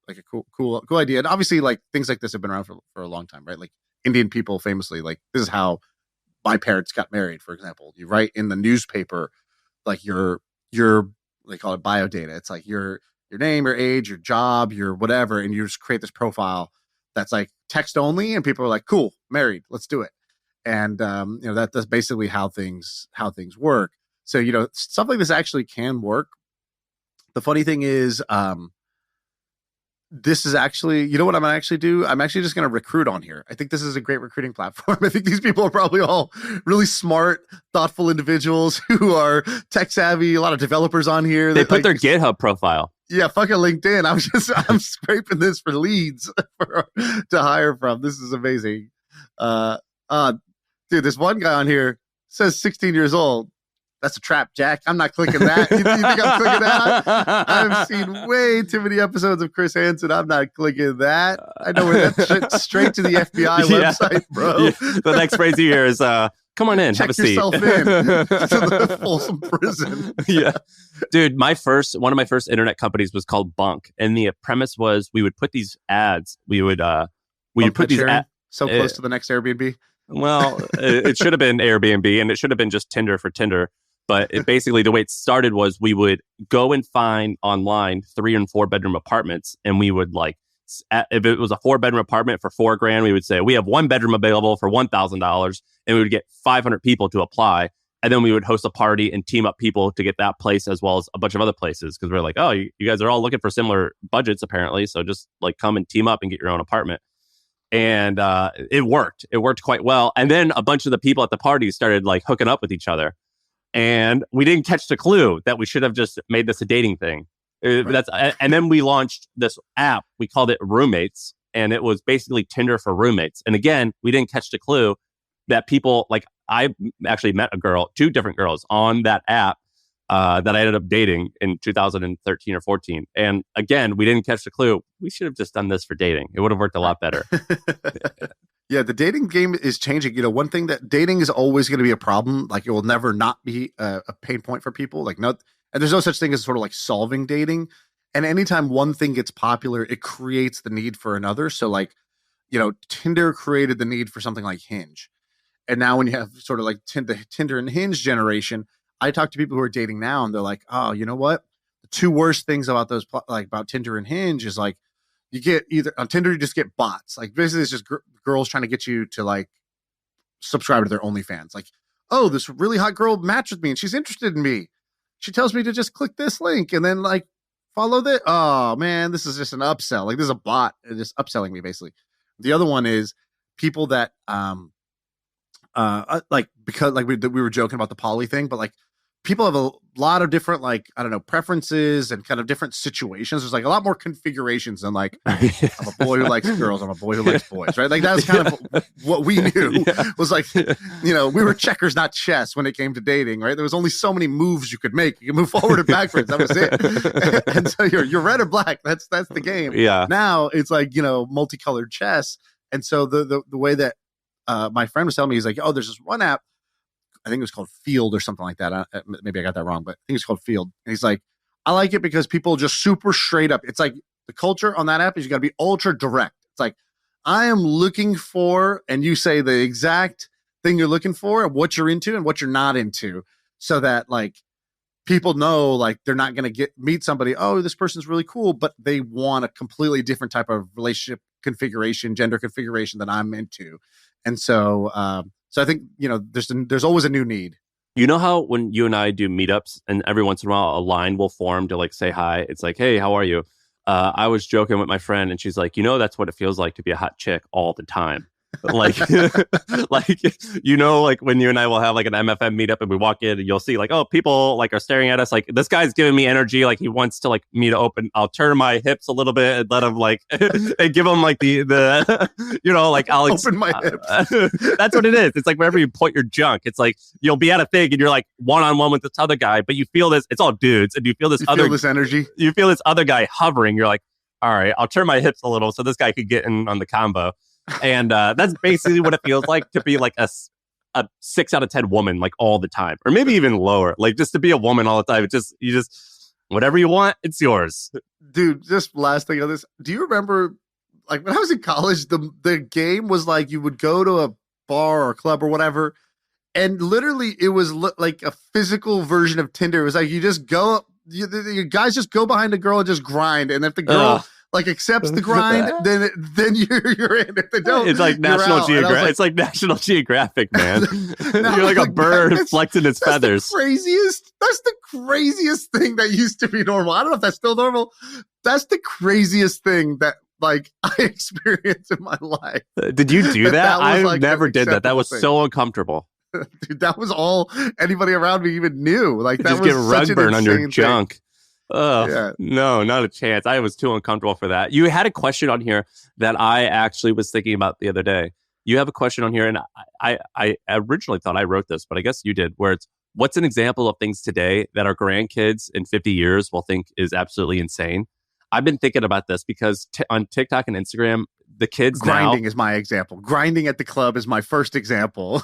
like a cool idea. And obviously, like things like this have been around for a long time, right? Like Indian people famously, like this is how my parents got married, for example. You write in the newspaper like your they call it bio data. It's like your name, your age, your job, your whatever, and you just create this profile that's like text only, and people are like, cool, married, let's do it. And that's basically how things work. So stuff like this actually can work. The funny thing is, this is actually, what I'm going to actually do? I'm actually just going to recruit on here. I think this is a great recruiting platform. I think these people are probably all really smart, thoughtful individuals who are tech savvy. A lot of developers on here. They put their GitHub profile. Yeah, fucking LinkedIn. I'm scraping this for leads to hire from. This is amazing. Dude, this one guy on here says 16 years old. That's a trap, Jack. I'm not clicking that. You think I'm clicking that? I've seen way too many episodes of Chris Hansen. I'm not clicking that. I know where that's straight to the FBI website, bro. Yeah. The next phrase you hear is, come on in, check have a seat. Yourself in to the Folsom Prison. Yeah. Dude, one of my first internet companies was called Bunk. And the premise was we would put these ads. We would put these ads. So close to the next Airbnb. Well, it should have been Airbnb, and it should have been just Tinder for Tinder. But basically, the way it started was we would go and find online 3 and 4 bedroom apartments, and we would if it was a 4-bedroom apartment for $4,000, we would say we have 1 bedroom available for $1,000, and we would get 500 people to apply. And then we would host a party and team up people to get that place as well as a bunch of other places. Because we're like, oh, you guys are all looking for similar budgets, apparently. So just like come and team up and get your own apartment. And it worked. It worked quite well. And then a bunch of the people at the party started like hooking up with each other. And we didn't catch the clue that we should have just made this a dating thing. Right. And then we launched this app. We called it Roommates. And it was basically Tinder for roommates. And again, we didn't catch the clue that people like, I actually met two different girls on that app that I ended up dating in 2013 or 14. And again, we didn't catch the clue. We should have just done this for dating. It would have worked a lot better. Yeah, the dating game is changing. You know, one thing that dating is always going to be a problem. Like it will never not be a pain point for people. Like and there's no such thing as sort of like solving dating. And anytime one thing gets popular, it creates the need for another. So like, you know, Tinder created the need for something like Hinge. And now when you have sort of like the Tinder and Hinge generation, I talk to people who are dating now and they're like, oh, you know what? The two worst things about about Tinder and Hinge is like, you get either on Tinder, you just get bots. Like basically it's just girls trying to get you to like subscribe to their OnlyFans. Like, oh, this really hot girl matched with me and she's interested in me. She tells me to just click this link and then like follow that. Oh man, this is just an upsell. Like this is a bot just upselling me basically. The other one is people that, like because like we were joking about the poly thing, but like people have a lot of different like I don't know preferences and kind of different situations. There's like a lot more configurations than like I'm a boy who likes girls, I'm a boy who likes boys, right? Like that's kind of what we knew was like you know we were checkers not chess when it came to dating, right? There was only so many moves you could make. You could move forward and backwards. That was it. And so you're red or black. That's the game. Yeah. Now it's like you know multicolored chess, and so the way that my friend was telling me, he's like, oh, there's this one app, I think it was called Field or something like that. Maybe I got that wrong, but I think it's called Field. And he's like, I like it because people just super straight up. It's like the culture on that app is you got to be ultra direct. It's like, I am looking for, and you say the exact thing you're looking for and what you're into and what you're not into so that like people know like they're not going to meet somebody, oh, this person's really cool, but they want a completely different type of relationship configuration, gender configuration that I'm into. And so, so I think, you know, there's always a new need. You know how when you and I do meetups and every once in a while a line will form to like say hi. It's like, hey, how are you? I was joking with my friend and she's like, you know, that's what it feels like to be a hot chick all the time. Like, like, you know, like when you and I will have like an MFM meetup and we walk in and you'll see like, oh, people like are staring at us. Like this guy's giving me energy. Like he wants to like me to open. I'll turn my hips a little bit and let him like, and give him like the, you know, like I'll open my hips. That's what it is. It's like wherever you point your junk, it's like, you'll be at a thing and you're like one-on-one with this other guy, but you feel this, it's all dudes and you feel this this energy. You feel this other guy hovering. You're like, all right, I'll turn my hips a little so this guy could get in on the combo. And that's basically what it feels like to be like a 6 out of 10 woman, like all the time, or maybe even lower, like just to be a woman all the time. You just whatever you want, it's yours. Dude, just last thing on this. Do you remember like when I was in college, the game was like you would go to a bar or club or whatever. And literally it was like a physical version of Tinder. It was like you just go, you guys just go behind a girl and just grind. And if the girl like accepts the grind, then you're in. If they don't, it's like National Geographic. It's like National Geographic, man. You're like a bird flexing its feathers. That's the craziest thing that used to be normal. I don't know if that's still normal. That's the craziest thing that like I experienced in my life. Did you do that? I like, never did that. That was so uncomfortable. Dude, that was all anybody around me even knew. Like that just was get rug burn on your junk. Thing. Oh, yeah. No, not a chance. I was too uncomfortable for that. You had a question on here that I actually was thinking about the other day. You have a question on here, and I originally thought I wrote this, but I guess you did, where it's, what's an example of things today that our grandkids in 50 years will think is absolutely insane? I've been thinking about this because on TikTok and Instagram, the kids grinding now, is my example. Grinding at the club is my first example.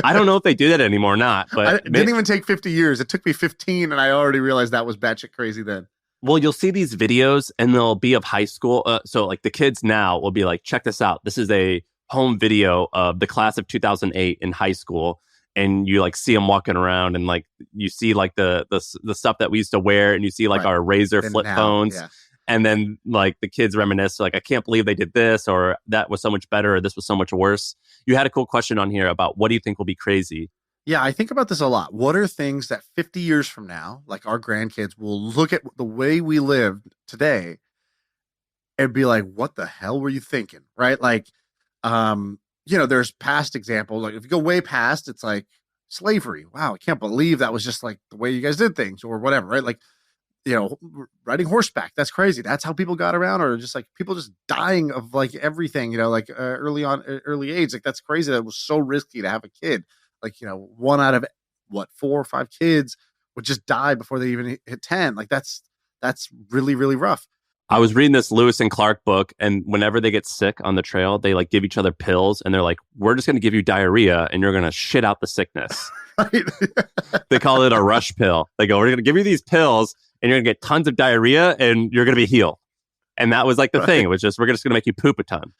I don't know if they do that anymore or not. But it didn't even take 50 years. It took me 15, and I already realized that was batshit crazy then. Well, you'll see these videos, and they'll be of high school. So, like the kids now will be like, check this out. This is a home video of the class of 2008 in high school, and you like see them walking around, and like you see like the stuff that we used to wear, and you see like our Razor flip phones. Yeah. And then like the kids reminisce, like, I can't believe they did this, or that was so much better, or this was so much worse. You had a cool question on here about what do you think will be crazy? Yeah, I think about this a lot. What are things that 50 years from now, like our grandkids, will look at the way we live today and be like, what the hell were you thinking? Right? Like, there's past examples. Like if you go way past, it's like slavery. Wow, I can't believe that was just like the way you guys did things or whatever, right? Like, riding horseback. That's crazy. That's how people got around, or just like people just dying of like everything, early age. Like that's crazy. That was so risky to have a kid. Like, one out of 4 or 5 kids would just die before they even hit 10. Like that's really, really rough. I was reading this Lewis and Clark book, and whenever they get sick on the trail, they like give each other pills, and they're like, "We're just going to give you diarrhea, and you're going to shit out the sickness." Right? They call it a rush pill. They go, "We're going to give you these pills, and you're going to get tons of diarrhea, and you're going to be healed." And that was like the thing. It was just, we're just going to make you poop a ton.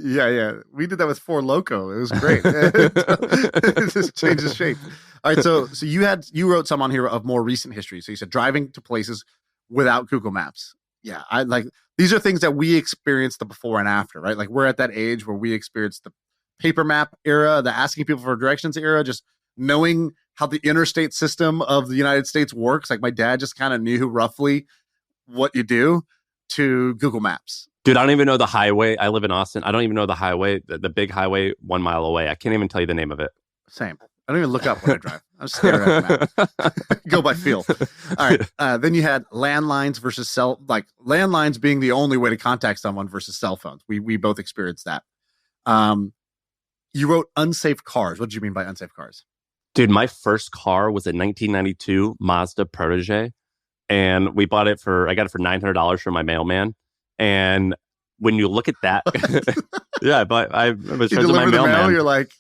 Yeah. We did that with Four Loko. It was great. It just changes shape. All right. So you wrote some on here of more recent history. So you said driving to places without Google Maps. Yeah. I like, these are things that we experienced the before and after, right? Like we're at that age where we experienced the paper map era, the asking people for directions era, just knowing how the interstate system of the United States works. Like my dad just kind of knew roughly what you do, to Google Maps. Dude, I don't even know the highway. I live in Austin. I don't even know the highway, the big highway 1 mile away. I can't even tell you the name of it. Same. I don't even look up when I drive. I'm staring at the map. Go by feel. All right. Then you had landlines versus landlines being the only way to contact someone versus cell phones. We both experienced that. You wrote unsafe cars. What did you mean by unsafe cars? Dude, my first car was a 1992 Mazda Protege. And I got it for $900 from my mailman. And when you look at that, yeah, but I was friends with my mailman. Mail, you're like,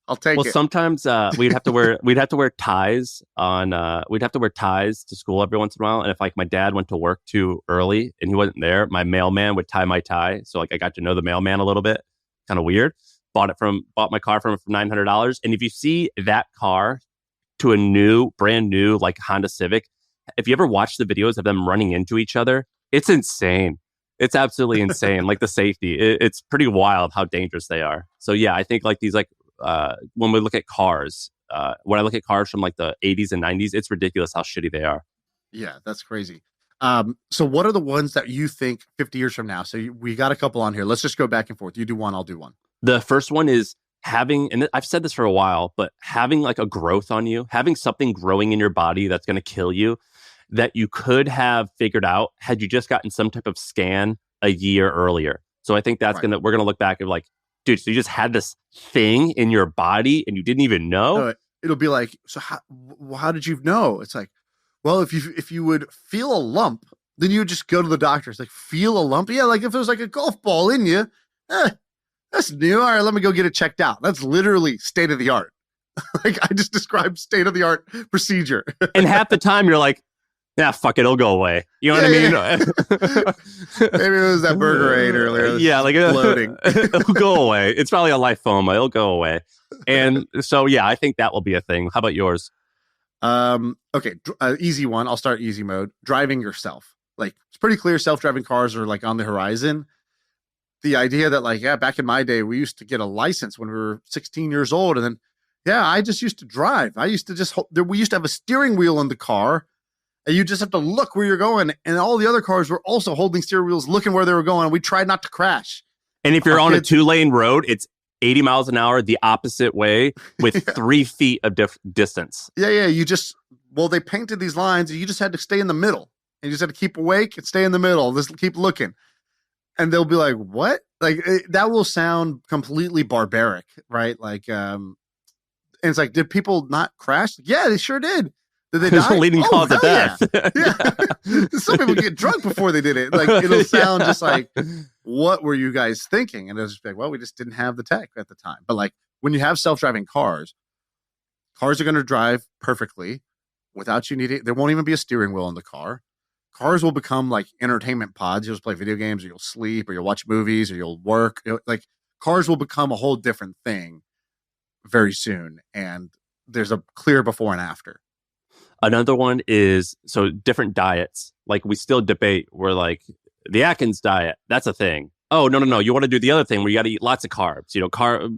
I'll take it. Well, sometimes we'd have to wear ties to school every once in a while. And if like my dad went to work too early and he wasn't there, my mailman would tie my tie. So like I got to know the mailman a little bit. Kind of weird. Bought my car from him for $900. And if you see that car to a brand new like Honda Civic, if you ever watch the videos of them running into each other, it's insane. It's absolutely insane. Like the safety, it's pretty wild how dangerous they are. So yeah, I think like these when we look at cars, when I look at cars from like the 80s and 90s, it's ridiculous how shitty they are. Yeah, that's crazy. So what are the ones that you think 50 years from now? So we got a couple on here. Let's just go back and forth. You do one, I'll do one. The first one is having, and I've said this for a while, but having like a growth on you, having something growing in your body that's going to kill you, that you could have figured out had you just gotten some type of scan a year earlier. So I think that's we're going to look back and like, dude, so you just had this thing in your body and you didn't even know? It'll be like, so how did you know? It's like, well, if you would feel a lump, then you would just go to the doctor. It's like, feel a lump? Yeah, like if there's like a golf ball in you, that's new. All right, let me go get it checked out. That's literally state of the art. Like I just described state of the art procedure. And half the time you're like, yeah, fuck it, it'll go away. You know what I mean? Yeah. Maybe it was that burger I ate earlier. Yeah, like floating. It'll go away. It's probably a lymphoma. It'll go away. And so, yeah, I think that will be a thing. How about yours? Okay, easy one. I'll start easy mode. Driving yourself. Like it's pretty clear self-driving cars are like on the horizon. The idea that like, yeah, back in my day, we used to get a license when we were 16 years old. And then, yeah, I just used to drive. I used to we used to have a steering wheel in the car. And you just have to look where you're going. And all the other cars were also holding steering wheels, looking where they were going. And we tried not to crash. And if you're on a 2-lane road, it's 80 miles an hour the opposite way with 3 feet of distance. Yeah. They painted these lines. And you just had to stay in the middle. And you just had to keep awake and stay in the middle. Just keep looking. And they'll be like, what? Like, that will sound completely barbaric, right? Like, and it's like, did people not crash? Yeah, they sure did. Did they die? It's a leading cause of death. Yeah. Some people get drunk before they did it. Like, it'll sound just like, what were you guys thinking? And it'll just be like, well, we just didn't have the tech at the time. But like, when you have self-driving cars are going to drive perfectly without you needing, there won't even be a steering wheel in the car. Cars will become like entertainment pods. You'll just play video games, or you'll sleep, or you'll watch movies, or you'll work. Like cars will become a whole different thing very soon. And there's a clear before and after. Another one is, so different diets. Like we still debate, we're like, the Atkins diet, that's a thing. Oh, no. You want to do the other thing where you got to eat lots of carbs,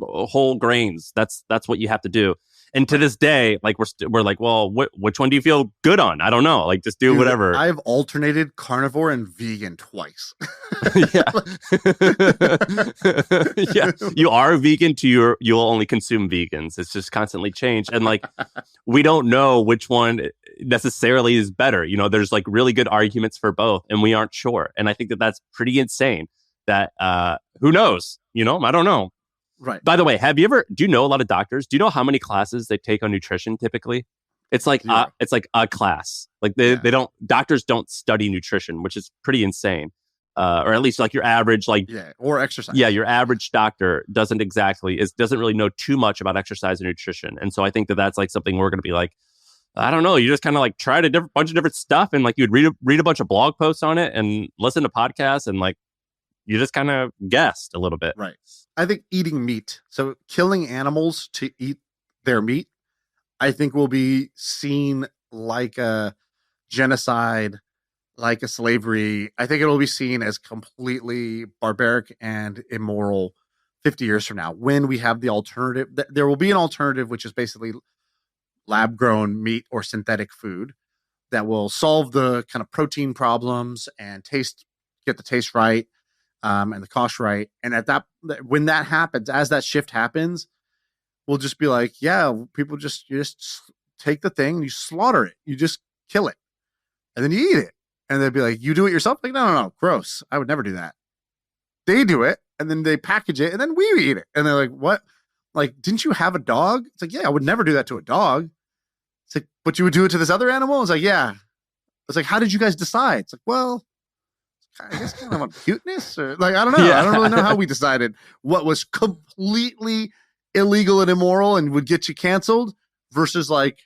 whole grains. That's what you have to do. And to this day, like we're like, well, which one do you feel good on? I don't know. Like, just do whatever. I've alternated carnivore and vegan twice. Yeah. Yeah. You are vegan you'll only consume vegans. It's just constantly changed. And like, we don't know which one necessarily is better. You know, there's like really good arguments for both and we aren't sure. And I think that that's pretty insane that, who knows, you know, I don't know. Right. By the way, do you know a lot of doctors? Do you know how many classes they take on nutrition typically? It's like, a class. Like doctors don't study nutrition, which is pretty insane. Or at least like your average, or exercise. Yeah, your average doctor doesn't really know too much about exercise and nutrition. And so I think that that's like something we're going to be like, I don't know. You just kind of like tried a bunch of different stuff and like you'd read a bunch of blog posts on it and listen to podcasts and like you just kind of guessed a little bit. Right. I think eating meat, so killing animals to eat their meat, I think will be seen like a genocide, like a slavery. I think it will be seen as completely barbaric and immoral 50 years from now when we have the alternative. There will be an alternative, which is basically lab-grown meat or synthetic food that will solve the kind of protein problems and get the taste right and the cost right. And when that happens, as that shift happens, we'll just be like, yeah, people you just take the thing, you slaughter it, you just kill it, and then you eat it. And they'd be like, you do it yourself? Like, no, gross. I would never do that. They do it, and then they package it, and then we eat it. And they're like, what? Like, didn't you have a dog? It's like, yeah, I would never do that to a dog. It's like, but you would do it to this other animal? It's like, yeah. It's like, how did you guys decide? It's like, well, I guess kind of on cuteness, or like, I don't know. Yeah. I don't really know how we decided what was completely illegal and immoral and would get you canceled versus like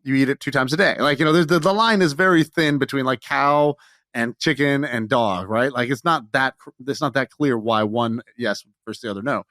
you eat it 2 times a day. Like, you know, there's the line is very thin between like cow and chicken and dog, right? Like it's not that clear why one yes versus the other no.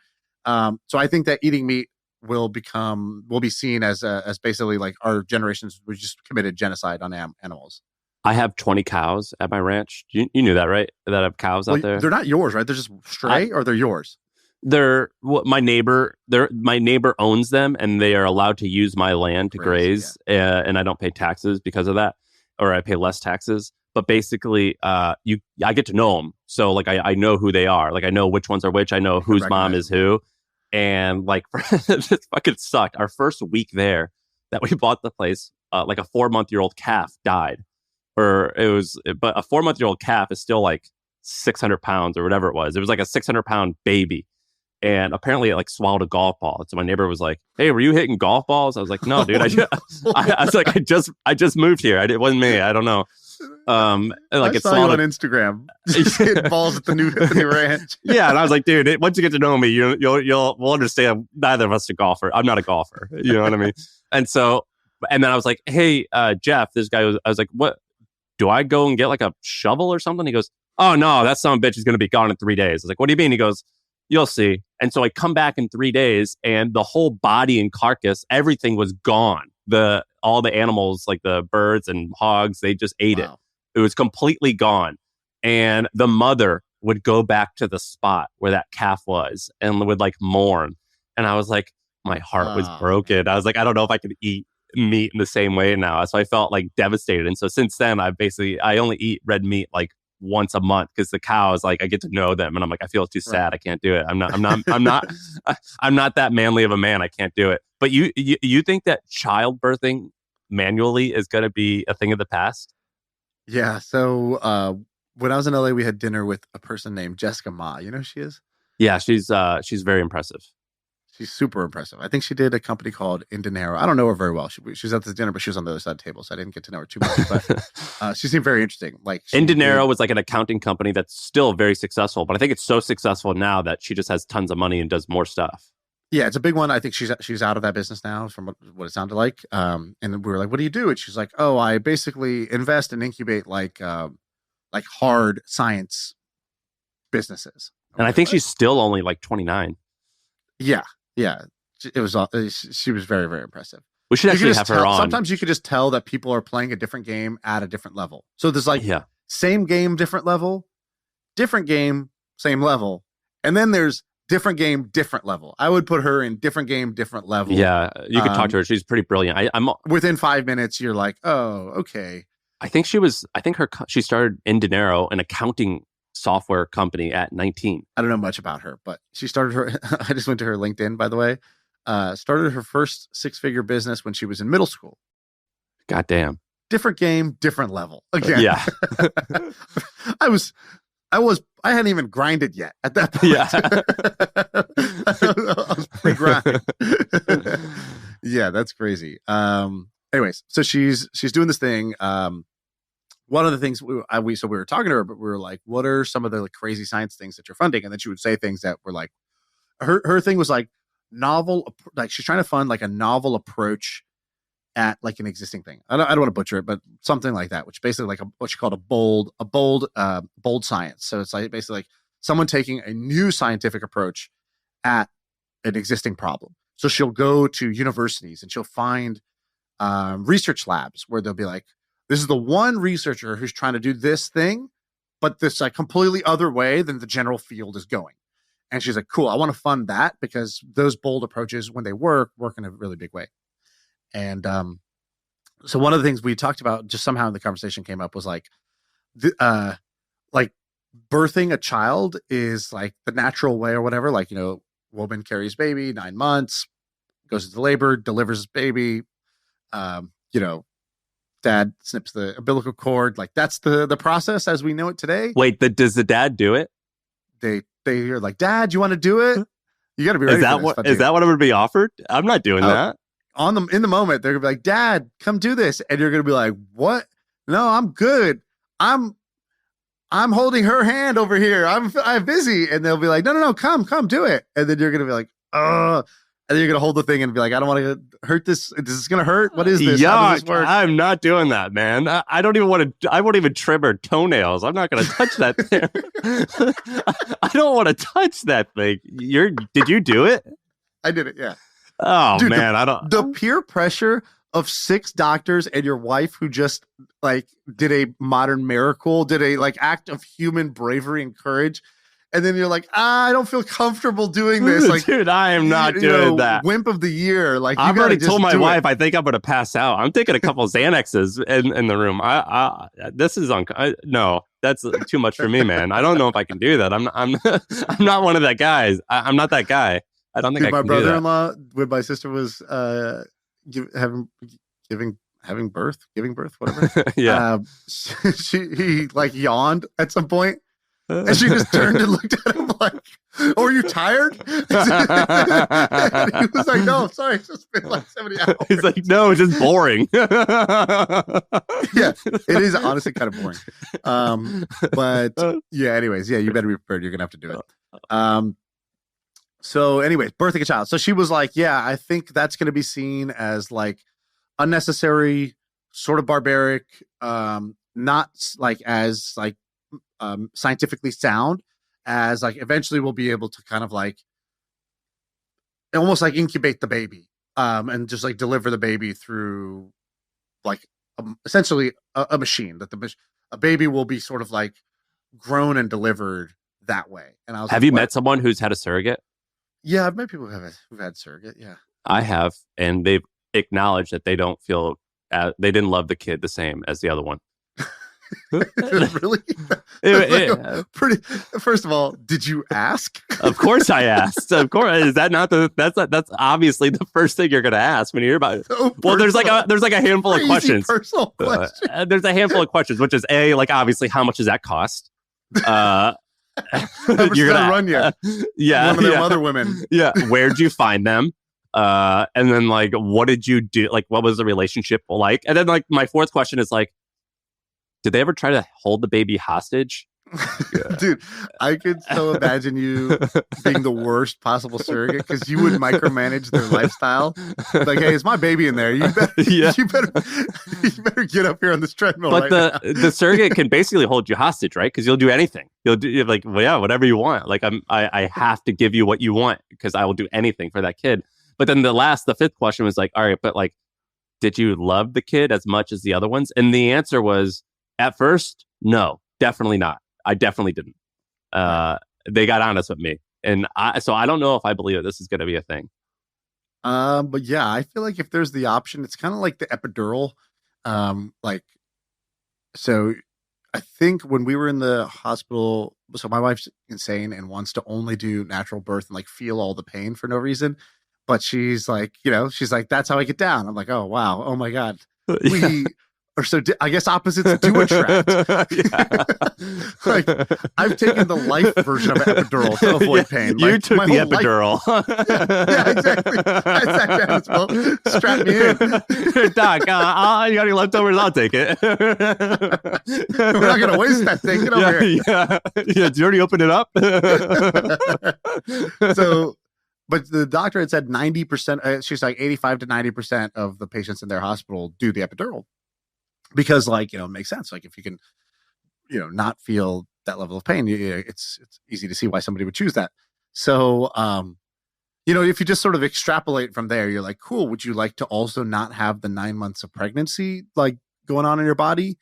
So I think that eating meat will be seen as basically like our generations we just committed genocide on animals. I have 20 cows at my ranch. You knew that, right? That I have cows out there. They're not yours, right? They're just stray, or they're yours. They're my neighbor. My neighbor owns them, and they are allowed to use my land to graze. And I don't pay taxes because of that, or I pay less taxes. But basically, I get to know them, so like I know who they are. Like I know which ones are which. I know whose mom is who, and like this fucking sucked. Our first week there that we bought the place, like a 4-month-old calf died. But a 4-month-old calf is still like 600 pounds or whatever it was. It was like a 600-pound baby. And apparently it like swallowed a golf ball. So my neighbor was like, hey, were you hitting golf balls? I was like, no, dude, I was like, I just moved here. It wasn't me. I don't know. Like I saw you on Instagram hitting balls at the new ranch. Yeah. And I was like, dude, once you get to know me, we'll understand neither of us are golfer. I'm not a golfer. You know what I mean? And then I was like, hey, Jeff, this guy I was like, what? Do I go and get like a shovel or something? He goes, oh no, that son of a bitch is going to be gone in 3 days. I was like, what do you mean? He goes, you'll see. And so I come back in 3 days and the whole body and carcass, everything was gone. All the animals, like the birds and hogs, they just ate it. It was completely gone. And the mother would go back to the spot where that calf was and would like mourn. And I was like, my heart was broken. I was like, I don't know if I could eat meat in the same way now. So I felt like devastated. And so since then, I only eat red meat like once a month because the cows, like I get to know them and I'm like, I feel too sad. I can't do it. I'm not that manly of a man. I can't do it. But you think that childbirthing manually is going to be a thing of the past? Yeah. So when I was in LA, we had dinner with a person named Jessica Ma. You know who she is? Yeah, she's very impressive. She's super impressive. I think she did a company called Indanero. I don't know her very well. She was at this dinner, but she was on the other side of the table, so I didn't get to know her too much. But she seemed very interesting. Like Indanero was like an accounting company that's still very successful, but I think it's so successful now that she just has tons of money and does more stuff. Yeah, it's a big one. I think she's out of that business now, from what it sounded like. And we were like, "What do you do?" And she's like, "Oh, I basically invest and incubate like hard science businesses." And I think she's still only like 29. Yeah. Yeah, it was. She was very, very impressive. We should actually have her on. Sometimes you could just tell that people are playing a different game at a different level. So there's like same game, different level, different game, same level, and then there's different game, different level. I would put her in different game, different level. Yeah, you could talk to her. She's pretty brilliant. I'm within 5 minutes. You're like, oh, okay. I think she started in Dinero, an accounting software company, at 19. I don't know much about her, but she started her. I just went to her LinkedIn, by the way. Started her first 6-figure business when she was in middle school. Goddamn. Different game, different level. Again. Yeah. I hadn't even grinded yet at that point. Yeah. I was pre-grind. Yeah, that's crazy. Anyways, so she's doing this thing. One of the things we were talking to her, but we were like, what are some of the crazy science things that you're funding? And then she would say things that were like, her thing was like novel, like she's trying to fund like a novel approach at like an existing thing. I don't want to butcher it, but something like that, which basically like what she called a bold science. So it's like basically like someone taking a new scientific approach at an existing problem. So she'll go to universities and she'll find research labs where they'll be like, this is the one researcher who's trying to do this thing, but this like completely other way than the general field is going. And she's like, cool, I want to fund that because those bold approaches, when they work in a really big way. And so one of the things we talked about, just somehow in the conversation came up, was like, like birthing a child is like the natural way or whatever. Like, you know, woman carries baby 9 months, goes into labor, delivers his baby. You know, dad snips the umbilical cord. Like that's the process as we know it today. Wait, does the dad do it? They are like, Dad, you want to do it? You got to be ready. Is that what I'm going to be offered? I'm not doing that. In the moment, they're gonna be like, Dad, come do this, and you're gonna be like, what? No, I'm good. I'm holding her hand over here. I'm busy, and they'll be like, no, come do it, and then you're gonna be like, and then you're gonna hold the thing and be like, I don't want to hurt this. Is this gonna hurt? What is this? How does this work? I'm not doing that, man. I don't even want to. I won't even trim her toenails. I'm not gonna touch that thing. I don't want to touch that thing. Did you do it? I did it. Yeah. Oh, dude, man, the peer pressure of 6 doctors and your wife who just like did a modern miracle, did a like act of human bravery and courage, and then you're like, I don't feel comfortable doing this. Like, dude, I am not doing that. Wimp of the year. Like, I've already told my wife I think I'm going to pass out. I'm taking a couple of Xanaxes in the room. This is no, that's too much for me, man. I don't know if I can do that. I'm not one of that guys. I'm not that guy. I don't think I can do that. My brother-in-law, when my sister was giving birth, whatever. Yeah. He like yawned at some point, and she just turned and looked at him like, "Oh, are you tired?" And he was like, "No, sorry, it's just been like 70 hours." He's like, "No, it's just boring." Yeah, it is honestly kind of boring. But yeah, anyways, yeah, you better be prepared. You're gonna have to do it. So anyways, birthing a child. So she was like, yeah, I think that's going to be seen as like unnecessary, sort of barbaric, not like as like scientifically sound, as like eventually we'll be able to kind of like almost like incubate the baby and just like deliver the baby through like essentially a machine, that a baby will be sort of like grown and delivered that way. And I was Have you met someone who's had a surrogate? Yeah, I've met people who've had surrogate. Yeah, I have, and they've acknowledged that they don't feel they didn't love the kid the same as the other one. Really? Pretty. First of all, did you ask? Of course, I asked. Of course, is that not that's obviously the first thing you're going to ask when you hear about it. So well, there's like a handful of questions. Personal questions. There's a handful of questions, which is like obviously how much does that cost? You're gonna run you. Yeah, one of them other women. Yeah, where'd you find them? And then like, what did you do? Like, what was the relationship like? And then like, my fourth question is like, did they ever try to hold the baby hostage? Dude, I could so imagine you being the worst possible surrogate because you would micromanage their lifestyle. Like, hey, it's my baby in there. You better get up here on this treadmill. But the surrogate can basically hold you hostage, right? Because you'll do anything. You're like, well, yeah, whatever you want. Like, I have to give you what you want because I will do anything for that kid. But then the fifth question was like, all right, but like, did you love the kid as much as the other ones? And the answer was, at first, no, definitely not. I definitely didn't. They got honest with me. And so I don't know if I believe that this is going to be a thing. But yeah, I feel like if there's the option, it's kind of like the epidural. So I think when we were in the hospital, so my wife's insane and wants to only do natural birth and like feel all the pain for no reason. But she's like, she's like, that's how I get down. I'm like, oh, wow. Oh my God. I guess opposites do attract. Like, I've taken the life version of an epidural to avoid pain. You like, took the epidural. Yeah, exactly. I sat down as well. Strap me in. Doc, you got any leftovers? I'll take it. We're not going to waste that thing. Get over here. Yeah. Did you already open it up? But the doctor had said 90%, she's like 85 to 90% of the patients in their hospital do the epidural. Because it makes sense. Like if you can, not feel that level of pain, it's easy to see why somebody would choose that. So, if you just sort of extrapolate from there, you're like, cool. Would you like to also not have the 9 months of pregnancy like going on in your body?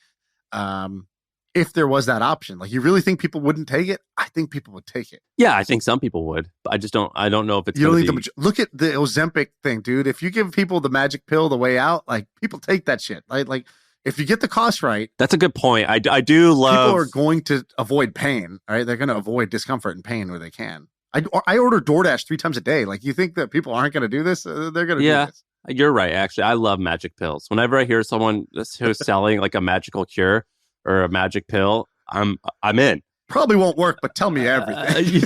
If there was that option, like you really think people wouldn't take it? I think people would take it. Yeah, I think some people would. But I don't know if it's. You don't need look at the Ozempic thing, dude. If you give people the magic pill, the way out, like people take that shit. Like if you get the cost right, that's a good point. I do love. People are going to avoid pain, right? They're going to avoid discomfort and pain where they can. I order DoorDash 3 times a day. Like you think that people aren't going to do this? They're going to do this. You're right. Actually, I love magic pills. Whenever I hear someone who's selling like a magical cure or a magic pill, I'm in. Probably won't work, but tell me everything.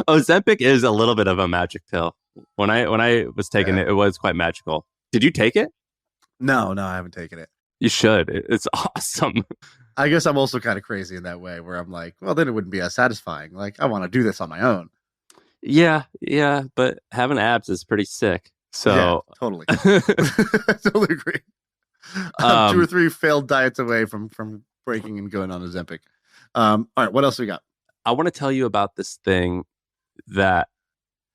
Ozempic is a little bit of a magic pill. When I was taking it, it was quite magical. Did you take it? No, I haven't taken it. You should. It's awesome. I guess I'm also kind of crazy in that way where I'm like, well, then it wouldn't be as satisfying. Like I want to do this on my own. Yeah, but having abs is pretty sick. So yeah, totally. Totally agree. 2 or 3 failed diets away from breaking and going on Ozempic. All right, what else we got? I want to tell you about this thing that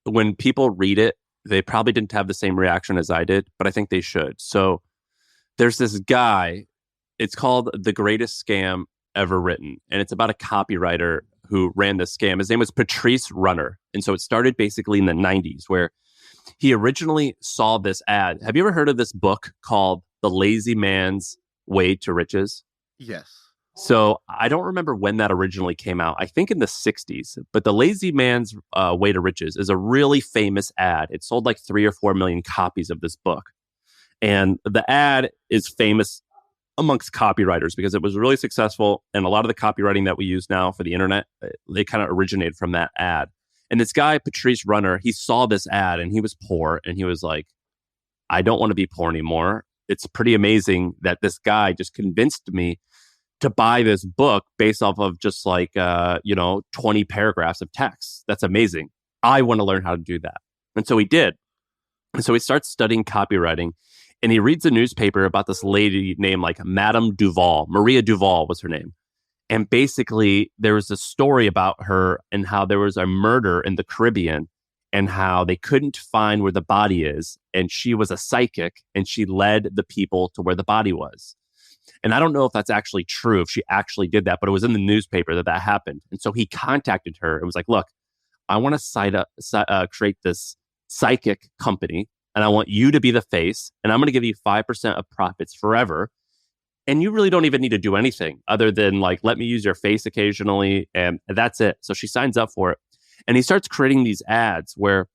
when people read it, they probably didn't have the same reaction as I did, but I think they should. So there's this guy, it's called The Greatest Scam Ever Written, and it's about a copywriter who ran this scam. His name was Patrice Runner. And so it started basically in the 90s where he originally saw this ad. Have you ever heard of this book called The Lazy Man's Way to Riches? Yes. So I don't remember when that originally came out. I think in the 60s. But The Lazy Man's Way to Riches is a really famous ad. It sold like 3 or 4 million copies of this book. And the ad is famous amongst copywriters because it was really successful. And a lot of the copywriting that we use now for the internet, they kind of originated from that ad. And this guy, Patrice Runner, he saw this ad and he was poor. And he was like, I don't want to be poor anymore. It's pretty amazing that this guy just convinced me to buy this book based off of just like, 20 paragraphs of text. That's amazing. I want to learn how to do that. And so he did. And so he starts studying copywriting and he reads a newspaper about this lady named like Madame Duval. Maria Duval was her name. And basically there was a story about her and how there was a murder in the Caribbean and how they couldn't find where the body is. And she was a psychic and she led the people to where the body was. And I don't know if that's actually true, if she actually did that, but it was in the newspaper that happened. And so he contacted her and was like, look, I want to create this psychic company and I want you to be the face and I'm going to give you 5% of profits forever. And you really don't even need to do anything other than like, let me use your face occasionally. And that's it. So she signs up for it. And he starts creating these ads where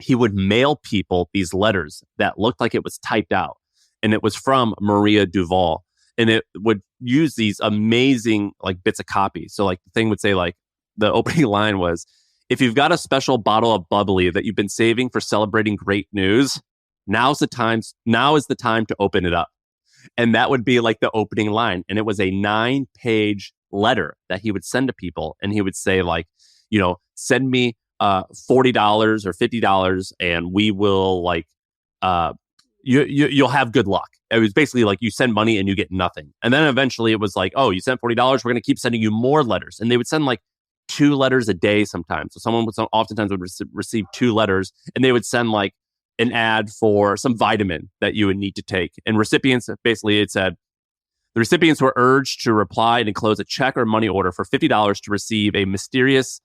he would mail people these letters that looked like it was typed out. And it was from Maria Duval. And it would use these amazing like bits of copy. So like the thing would say like the opening line was, if you've got a special bottle of bubbly that you've been saving for celebrating great news, now is the time to open it up. And that would be like the opening line. And it was a 9-page letter that he would send to people. And he would say like, send me $40 or $50 and we will like, you'll have good luck. It was basically like you send money and you get nothing. And then eventually it was like, oh, you sent $40. We're going to keep sending you more letters. And they would send like 2 letters a day sometimes. So someone would oftentimes receive 2 letters and they would send like an ad for some vitamin that you would need to take. And recipients, basically it said, the recipients were urged to reply and enclose a check or money order for $50 to receive a mysterious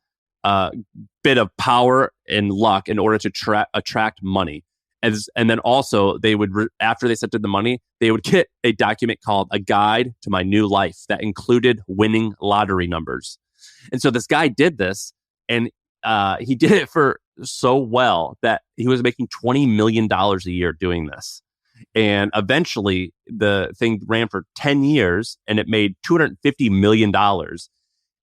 bit of power and luck in order to attract money. And then also they would, after they sent in the money, they would get a document called A Guide to My New Life that included winning lottery numbers. And so this guy did this, and he did it for so well that he was making $20 million a year doing this. And eventually the thing ran for 10 years and it made $250 million.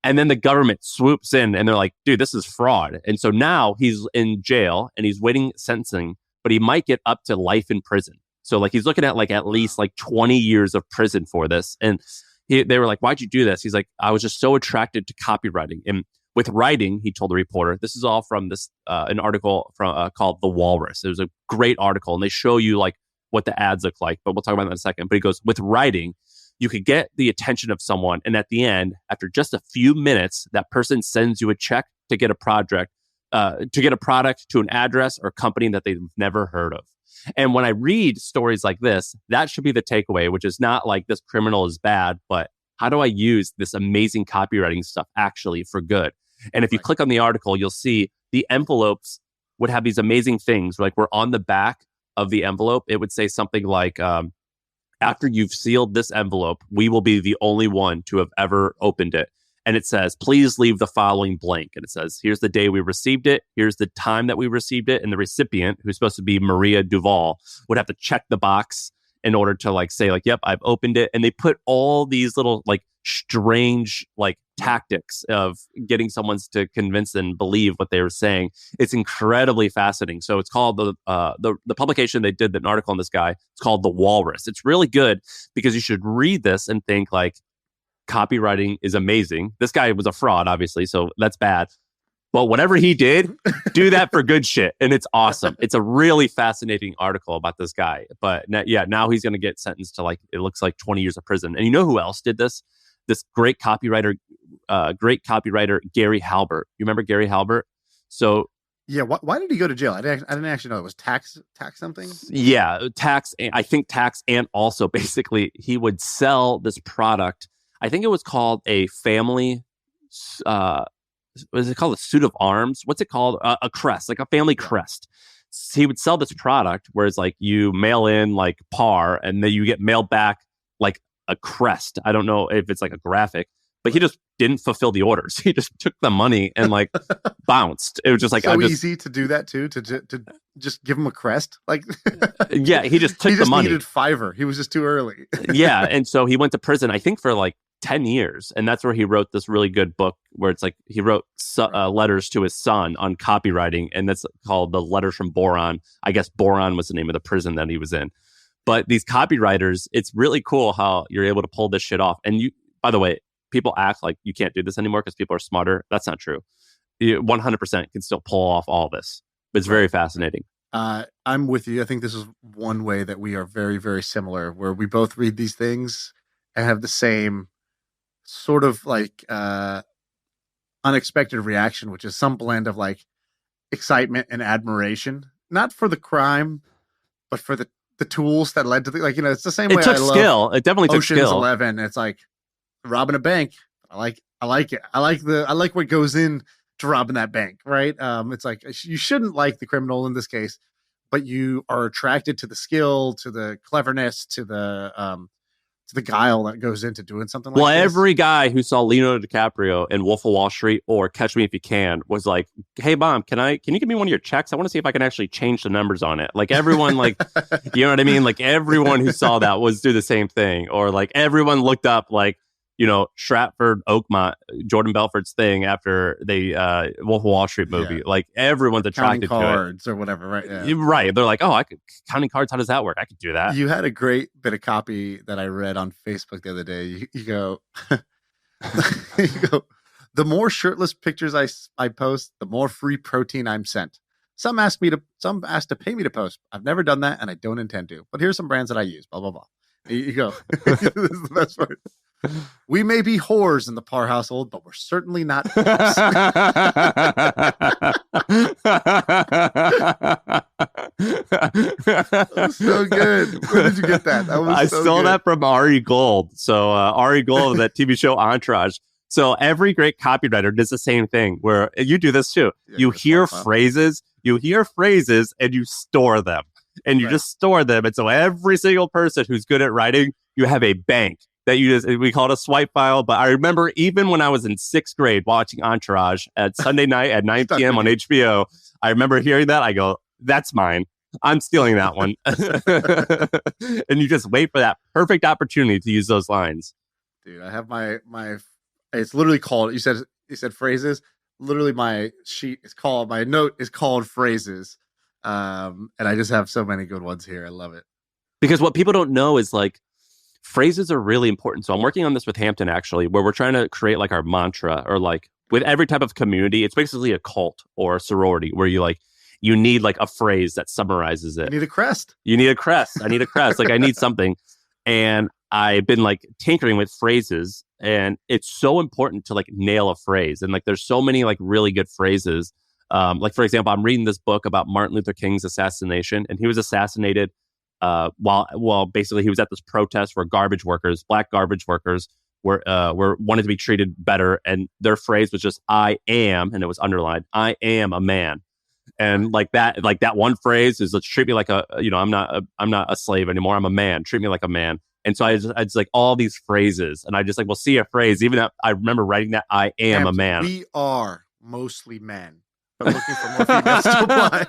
And then the government swoops in and they're like, dude, this is fraud. And so now he's in jail and he's waiting sentencing, but he might get up to life in prison. So like he's looking at like at least like 20 years of prison for this. And they were like, why'd you do this? He's like, I was just so attracted to copywriting. And with writing, he told the reporter, this is all from this an article from called The Walrus. It was a great article, and they show you like what the ads look like, but we'll talk about that in a second. But he goes, with writing, you could get the attention of someone, and at the end, after just a few minutes, that person sends you a check to get a project, to get a product to an address or company that they've never heard of. And when I read stories like this, that should be the takeaway, which is not like this criminal is bad, but how do I use this amazing copywriting stuff actually for good? And if you click on the article, you'll see the envelopes would have these amazing things. Like we're on the back of the envelope, it would say something like, after you've sealed this envelope, we will be the only one to have ever opened it. And it says, please leave the following blank. And it says, here's the day we received it. Here's the time that we received it. And the recipient, who's supposed to be Maria Duval, would have to check the box in order to like say like, yep, I've opened it. And they put all these little like strange like tactics of getting someone to convince and believe what they were saying. It's incredibly fascinating. So it's called the publication they did an article on this guy. It's called The Walrus. It's really good because you should read this and think like copywriting is amazing. This guy was a fraud, obviously, so that's bad. But whatever he did, do that for good shit. And it's awesome. It's a really fascinating article about this guy. But now he's going to get sentenced to like, it looks like 20 years of prison. And you know who else did this? This great copywriter, Gary Halbert. You remember Gary Halbert? So yeah, why did he go to jail? I didn't actually know. It was tax something? Yeah, tax. I think tax, and also basically he would sell this product. I think it was called a family, what is it called? A suit of arms? What's it called? A crest, like a family crest. So he would sell this product where it's like you mail in like par and then you get mailed back like a crest. I don't know if it's like a graphic, but he just didn't fulfill the orders. He just took the money and like bounced. It was just like so easy to do that too, to just give him a crest. Like yeah, he just took the money. He just needed $5. He was just too early. Yeah, and so he went to prison, I think, for like 10 years. And that's where he wrote this really good book where it's like he wrote letters to his son on copywriting. And that's called The Letters from Boron. I guess Boron was the name of the prison that he was in. But these copywriters, it's really cool how you're able to pull this shit off. And you, by the way, people act like you can't do this anymore because people are smarter. That's not true. You 100% can still pull off all this. But it's very fascinating. I'm with you. I think this is one way that we are very, very similar, where we both read these things and have the same sort of like unexpected reaction, which is some blend of like excitement and admiration, not for the crime, but for the tools that led to the, like, you know, it's the same way. It took skill. It definitely took skill. Ocean's 11. It's like robbing a bank. I like it. I like what goes in to robbing that bank. Right. It's like, you shouldn't like the criminal in this case, but you are attracted to the skill, to the cleverness, to the guile that goes into doing something like this. Well, every guy who saw Leonardo DiCaprio in Wolf of Wall Street or Catch Me If You Can was like, hey, Mom, can you give me one of your checks? I want to see if I can actually change the numbers on it. Like everyone, like, you know what I mean? Like everyone who saw that was do the same thing. Or like everyone looked up like, you know, Stratford Oakmont, Jordan Belfort's thing after the Wolf of Wall Street movie. Yeah. Like everyone's attracted counting to cards or whatever, right? Yeah. Right. They're like, oh, I could counting cards. How does that work? I could do that. You had a great bit of copy that I read on Facebook the other day. You go, the more shirtless pictures I post, the more free protein I'm sent. Some ask to pay me to post. I've never done that, and I don't intend to. But here's some brands that I use. Blah blah blah. You go. This is the best part. We may be whores in the Parr household, but we're certainly not whores. So good. Where did you get that? I stole that from Ari Gold. So Ari Gold, that TV show Entourage, So every great copywriter does the same thing where you do this too. Yeah, you hear phrases and you store them and you just store them. And so every single person who's good at writing, you have a bank that we call it a swipe file. But I remember even when I was in 6th grade watching Entourage at Sunday night at 9 p.m. on HBO, I remember hearing that. I go, that's mine. I'm stealing that one. And you just wait for that perfect opportunity to use those lines. Dude, I have my it's literally called, you said phrases. Literally my note is called phrases. And I just have so many good ones here. I love it. Because what people don't know is like phrases are really important. So I'm working on this with Hampton actually, where we're trying to create like our mantra, or like with every type of community, it's basically a cult or a sorority where you need like a phrase that summarizes it. You need a crest. I need a crest. Like I need something. And I've been like tinkering with phrases, and it's so important to like nail a phrase. And like, there's so many like really good phrases. Like for example, I'm reading this book about Martin Luther King's assassination, and he was assassinated while basically he was at this protest where black garbage workers were wanted to be treated better. And their phrase was just, I am, and it was underlined, I am a man. And like that one phrase is, let's treat me like I'm not a slave anymore. I'm a man. Treat me like a man. And so I just like all these phrases, and I just like, we'll see a phrase. Even I remember writing that, I am a man. We are mostly men, but looking for more females to apply.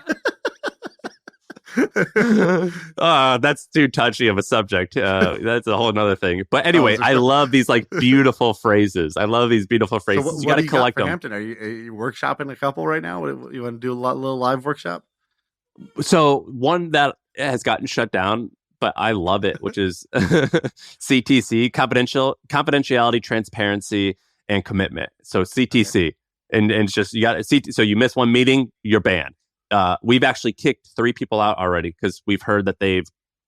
That's too touchy of a subject. That's a whole nother thing. But anyway, I love these like beautiful phrases. I love these beautiful phrases. So you got to collect them. Hampton? Are you workshopping a couple right now? You want to do a little live workshop? So one that has gotten shut down, but I love it, which is CTC, confidentiality, transparency, and commitment. So CTC, okay. and it's just so you miss one meeting, you're banned. We've actually kicked 3 people out already because we've heard that they've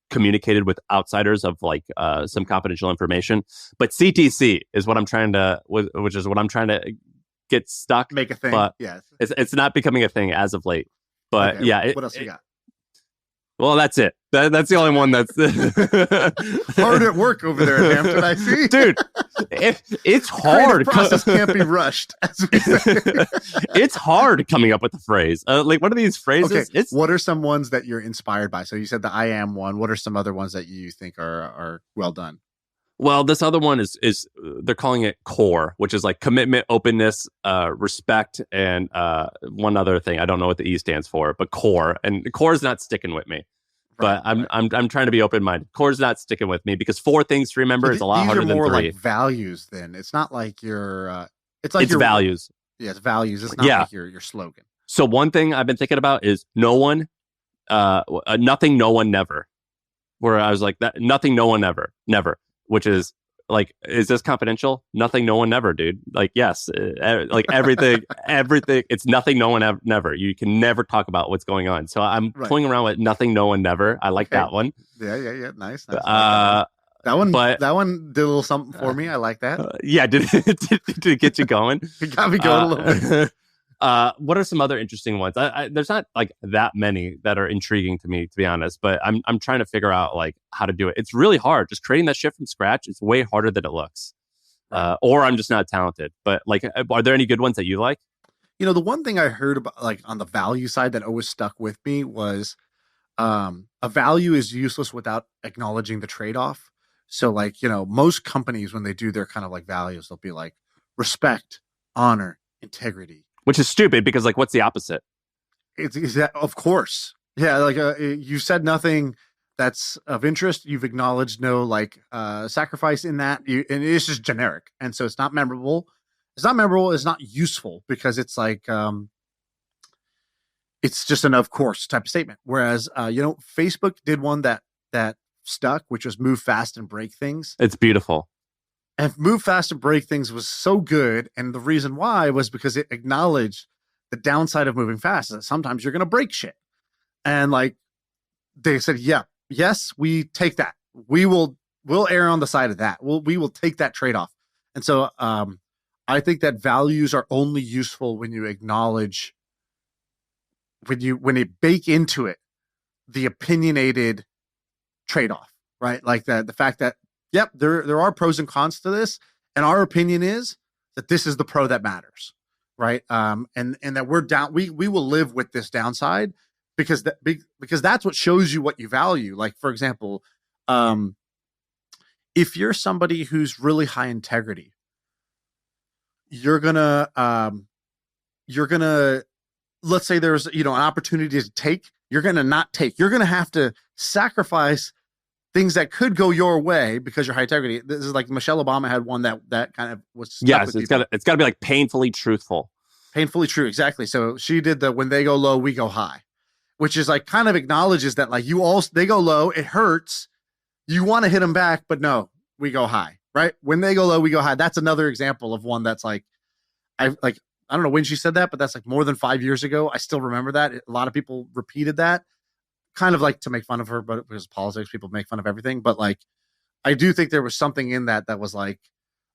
communicated with outsiders of like some confidential information. But CTC is what I'm trying to get stuck. Make a thing. But yes, it's not becoming a thing as of late. But okay, yeah, what else you got? Well, that's it. That's the only one that's hard at work over there at Hampton. I see, dude. It's hard. The process can't be rushed, as we say. It's hard coming up with a phrase. Like, what are these phrases? Okay. What are some ones that you're inspired by? So you said the I am one. What are some other ones that you think are well done? Well, this other one is they're calling it core, which is like commitment, openness, respect, and one other thing. I don't know what the E stands for, but core. And core is not sticking with me. Right, but I'm trying to be open minded. Core's not sticking with me because 4 things to remember is a lot harder than 3. These are more like values. Then it's not like your. It's your values. Yeah, it's values. It's not like your slogan. So one thing I've been thinking about is nothing, no one, never. Where I was like that, nothing, no one, never. Which is like, is this confidential? Nothing, no one, never, dude. Like, yes, like everything. It's nothing, no one, never. You can never talk about what's going on. So I'm playing around with nothing, no one, never. I like that one. Yeah. Nice. That one did a little something for me. I like that. Yeah, did it get you going? It got me going a little bit. What are some other interesting ones? There's not like that many that are intriguing to me, to be honest. But I'm trying to figure out like how to do it. It's really hard. Just creating that shit from scratch. It's way harder than it looks. Or I'm just not talented. But like, are there any good ones that you like? You know, the one thing I heard about like on the value side that always stuck with me was a value is useless without acknowledging the trade-off. So like, you know, most companies when they do their kind of like values, they'll be like respect, honor, integrity. Which is stupid because, like, what's the opposite? It's of course. Yeah, like you said nothing that's of interest. You've acknowledged no, like, sacrifice in that. And it's just generic. And so it's not memorable. It's not useful because it's like, it's just an of course type of statement. Whereas, Facebook did one that stuck, which was move fast and break things. It's beautiful. And move fast and break things was so good. And the reason why was because it acknowledged the downside of moving fast. That sometimes you're going to break shit. And like, they said, yes, we take that. We'll err on the side of that. We will take that trade-off. And so, I think that values are only useful when you acknowledge, when they bake into it, the opinionated trade-off, right? Like the fact that, yep, there are pros and cons to this. And our opinion is that this is the pro that matters, right? And that we're down. We will live with this downside because that's what shows you what you value. Like, for example, if you're somebody who's really high integrity, you're gonna let's say there's an opportunity to take, you're gonna not take. You're gonna have to sacrifice things that could go your way because you're high integrity. This is like Michelle Obama had one that kind of was stuck yes. with It's got to be like painfully truthful. Painfully true, exactly. So she did the when they go low, we go high, which is like kind of acknowledges that like they go low, it hurts. You want to hit them back, but no, we go high, right? When they go low, we go high. That's another example of one that's like, I don't know when she said that, but that's like more than 5 years ago. I still remember that. A lot of people repeated that, kind of like to make fun of her, but because politics, people make fun of everything. But like, I do think there was something in that was like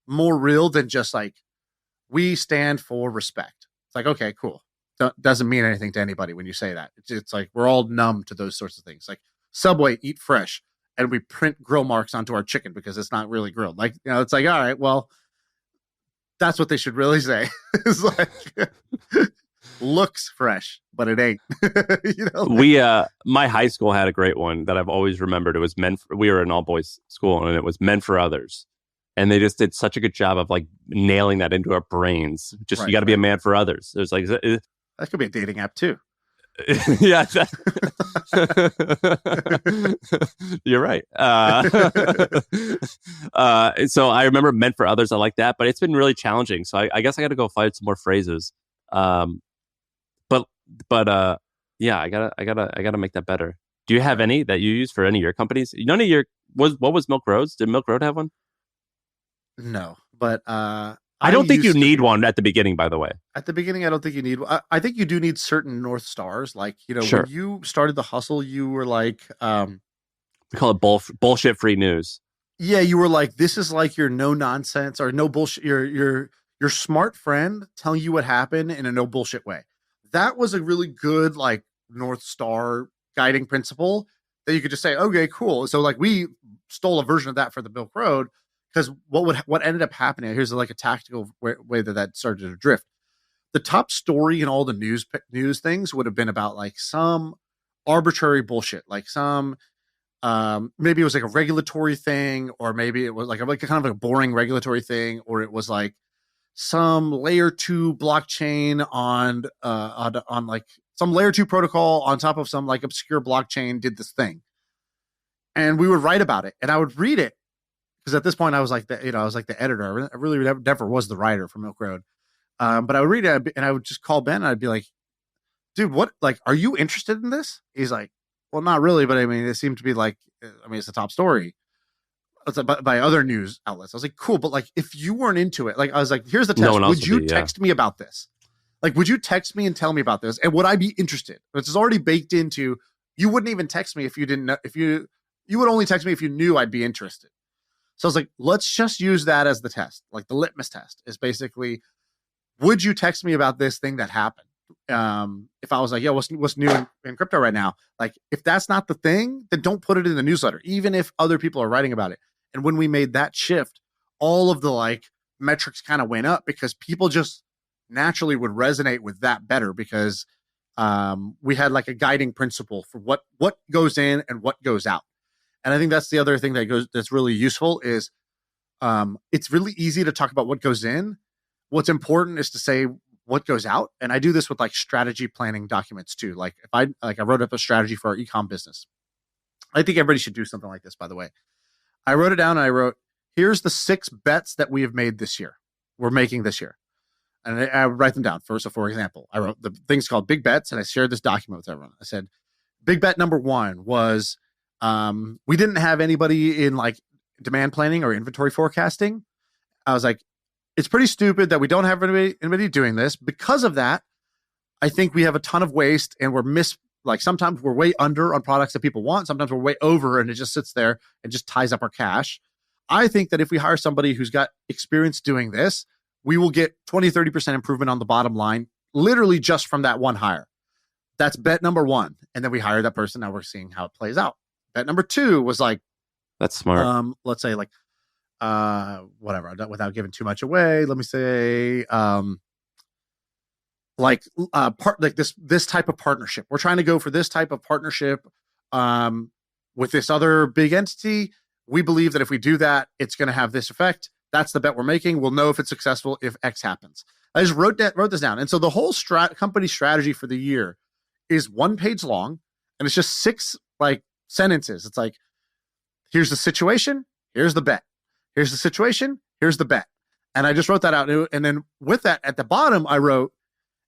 more real than just like, we stand for respect. It's like, okay, cool. Doesn't mean anything to anybody when you say that. It's like, we're all numb to those sorts of things. Like Subway, eat fresh. And we print grill marks onto our chicken because it's not really grilled. Like, it's like, all right, well, that's what they should really say. It's like looks fresh, but it ain't. We my high school had a great one that I've always remembered. It was we were an all boys school, and it was meant for others. And they just did such a good job of like nailing that into our brains. Just you got to be a man for others. There's like that could be a dating app too. Yeah, you're right. So I remember meant for others. I like that, but it's been really challenging. So I guess I got to go find some more phrases. But yeah, I gotta make that better. Do you have any that you use for any of your companies? None of your what was Milk Road's? Did Milk Road have one? No, but I don't think you need one at the beginning, by the way. At the beginning, I don't think you need. I think you do need certain North Stars. Like, sure. When you started the hustle, you were like, we call it bullshit-free news. Yeah, you were like, this is like your no nonsense or no bullshit. Your smart friend telling you what happened in a no bullshit way. That was a really good like North Star guiding principle that you could just say, okay, cool. So like we stole a version of that for the Milk Road. Because what ended up happening, here's like a tactical way that started to drift. The top story in all the news things would have been about like some arbitrary bullshit, like some maybe it was like a regulatory thing, or maybe it was like kind of a boring regulatory thing, or it was like some layer 2 blockchain on like some layer 2 protocol on top of some like obscure blockchain did this thing, and we would write about it, and I would read it. Because at this point, I was like the editor. I really never was the writer for Milk Road. But I would read it and I would just call Ben and I'd be like, dude, what, like, are you interested in this? He's like, well, not really. But I mean, it seemed to be like, it's the top story by other news outlets. I was like, cool. But like, if you weren't into it, like, I was like, here's the test. Would you text me about this? Like, would you text me and tell me about this? And would I be interested? Which is already baked into, you wouldn't even text me if you didn't know, you would only text me if you knew I'd be interested. So I was like, let's just use that as the test. Like the litmus test is basically, would you text me about this thing that happened? If I was like, yo, what's new in crypto right now? Like, if that's not the thing, then don't put it in the newsletter, even if other people are writing about it. And when we made that shift, all of the like metrics kind of went up because people just naturally would resonate with that better because we had like a guiding principle for what goes in and what goes out. And I think that's the other thing that's really useful is it's really easy to talk about what goes in. What's important is to say what goes out. And I do this with like strategy planning documents too. Like if I wrote up a strategy for our e-com business. I think everybody should do something like this, by the way. I wrote it down and I wrote, here's the 6 bets that we have made this year. We're making this year. And I write them down. So for example, I wrote the things called big bets and I shared this document with everyone. I said, big bet number 1 was, we didn't have anybody in like demand planning or inventory forecasting. I was like, it's pretty stupid that we don't have anybody doing this. Because of that, I think we have a ton of waste and sometimes we're way under on products that people want. Sometimes we're way over and it just sits there and just ties up our cash. I think that if we hire somebody who's got experience doing this, we will get 20-30% improvement on the bottom line, literally just from that one hire. That's bet number 1. And then we hire that person. Now we're seeing how it plays out. Bet number 2 was like, that's smart. Let's say like, whatever, without giving too much away, let me say, this type of partnership. We're trying to go for this type of partnership with this other big entity. We believe that if we do that, it's going to have this effect. That's the bet we're making. We'll know if it's successful if X happens. I just wrote this down. And so the whole company strategy for the year is 1 page long, and it's just 6 sentences. It's like, here's the situation, here's the bet. Here's the situation, here's the bet. And I just wrote that out. And then with that, at the bottom, I wrote,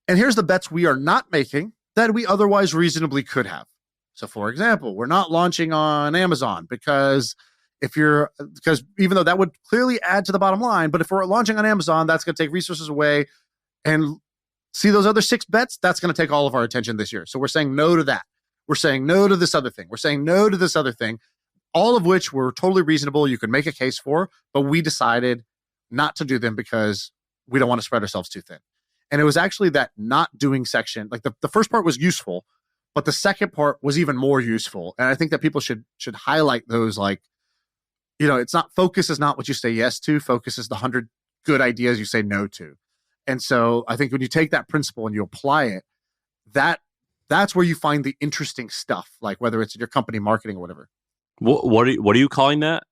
and here's the bets we are not making that we otherwise reasonably could have. So for example, we're not launching on Amazon because even though that would clearly add to the bottom line, but if we're launching on Amazon, that's going to take resources away. And see those other 6 bets, that's going to take all of our attention this year. So we're saying no to that. We're saying no to this other thing. We're saying no to this other thing, all of which were totally reasonable. You could make a case for, but we decided not to do them because we don't want to spread ourselves too thin. And it was actually that not doing section, like the first part was useful, but the second part was even more useful. And I think that people should highlight those, it's not, focus is not what you say yes to. Focus is the 100 good ideas you say no to. And so I think when you take that principle and you apply it, that's where you find the interesting stuff, like whether it's in your company marketing or whatever. What are you calling that?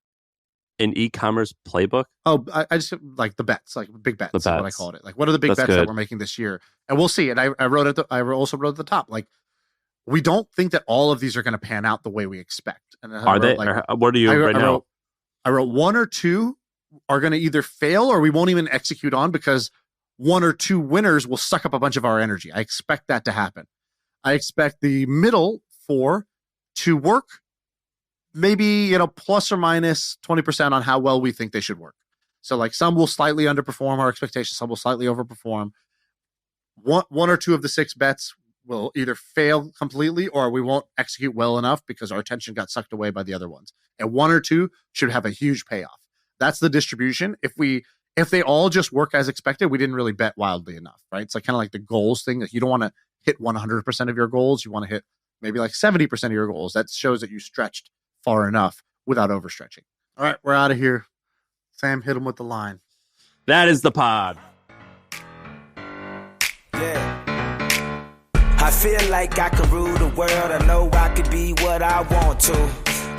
An e-commerce playbook? Oh, I just like the bets, like big bets. Is what I called it. Like, what are the big bets that we're making this year? And we'll see. And I also wrote at the top, like, we don't think that all of these are going to pan out the way we expect. And are they? What are you right now? I wrote 1 or 2 are going to either fail or we won't even execute on because 1 or 2 winners will suck up a bunch of our energy. I expect that to happen. I expect the middle 4 to work, maybe, plus or minus 20% on how well we think they should work. So like some will slightly underperform our expectations, some will slightly overperform. One or 2 of the 6 bets will either fail completely or we won't execute well enough because our attention got sucked away by the other ones. And 1 or 2 should have a huge payoff. That's the distribution. If they all just work as expected, we didn't really bet wildly enough, right? It's like kind of like the goals thing. Like you don't want to hit 100% of your goals. You want to hit maybe like 70% of your goals. That shows that you stretched far enough without overstretching. All right, we're out of here. Sam, hit him with the line. That is the pod. Yeah. I feel like I can rule the world. I know I could be what I want to.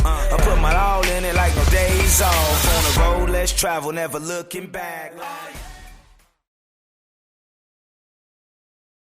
I put my all in it like no days off. On the road, let's travel, never looking back.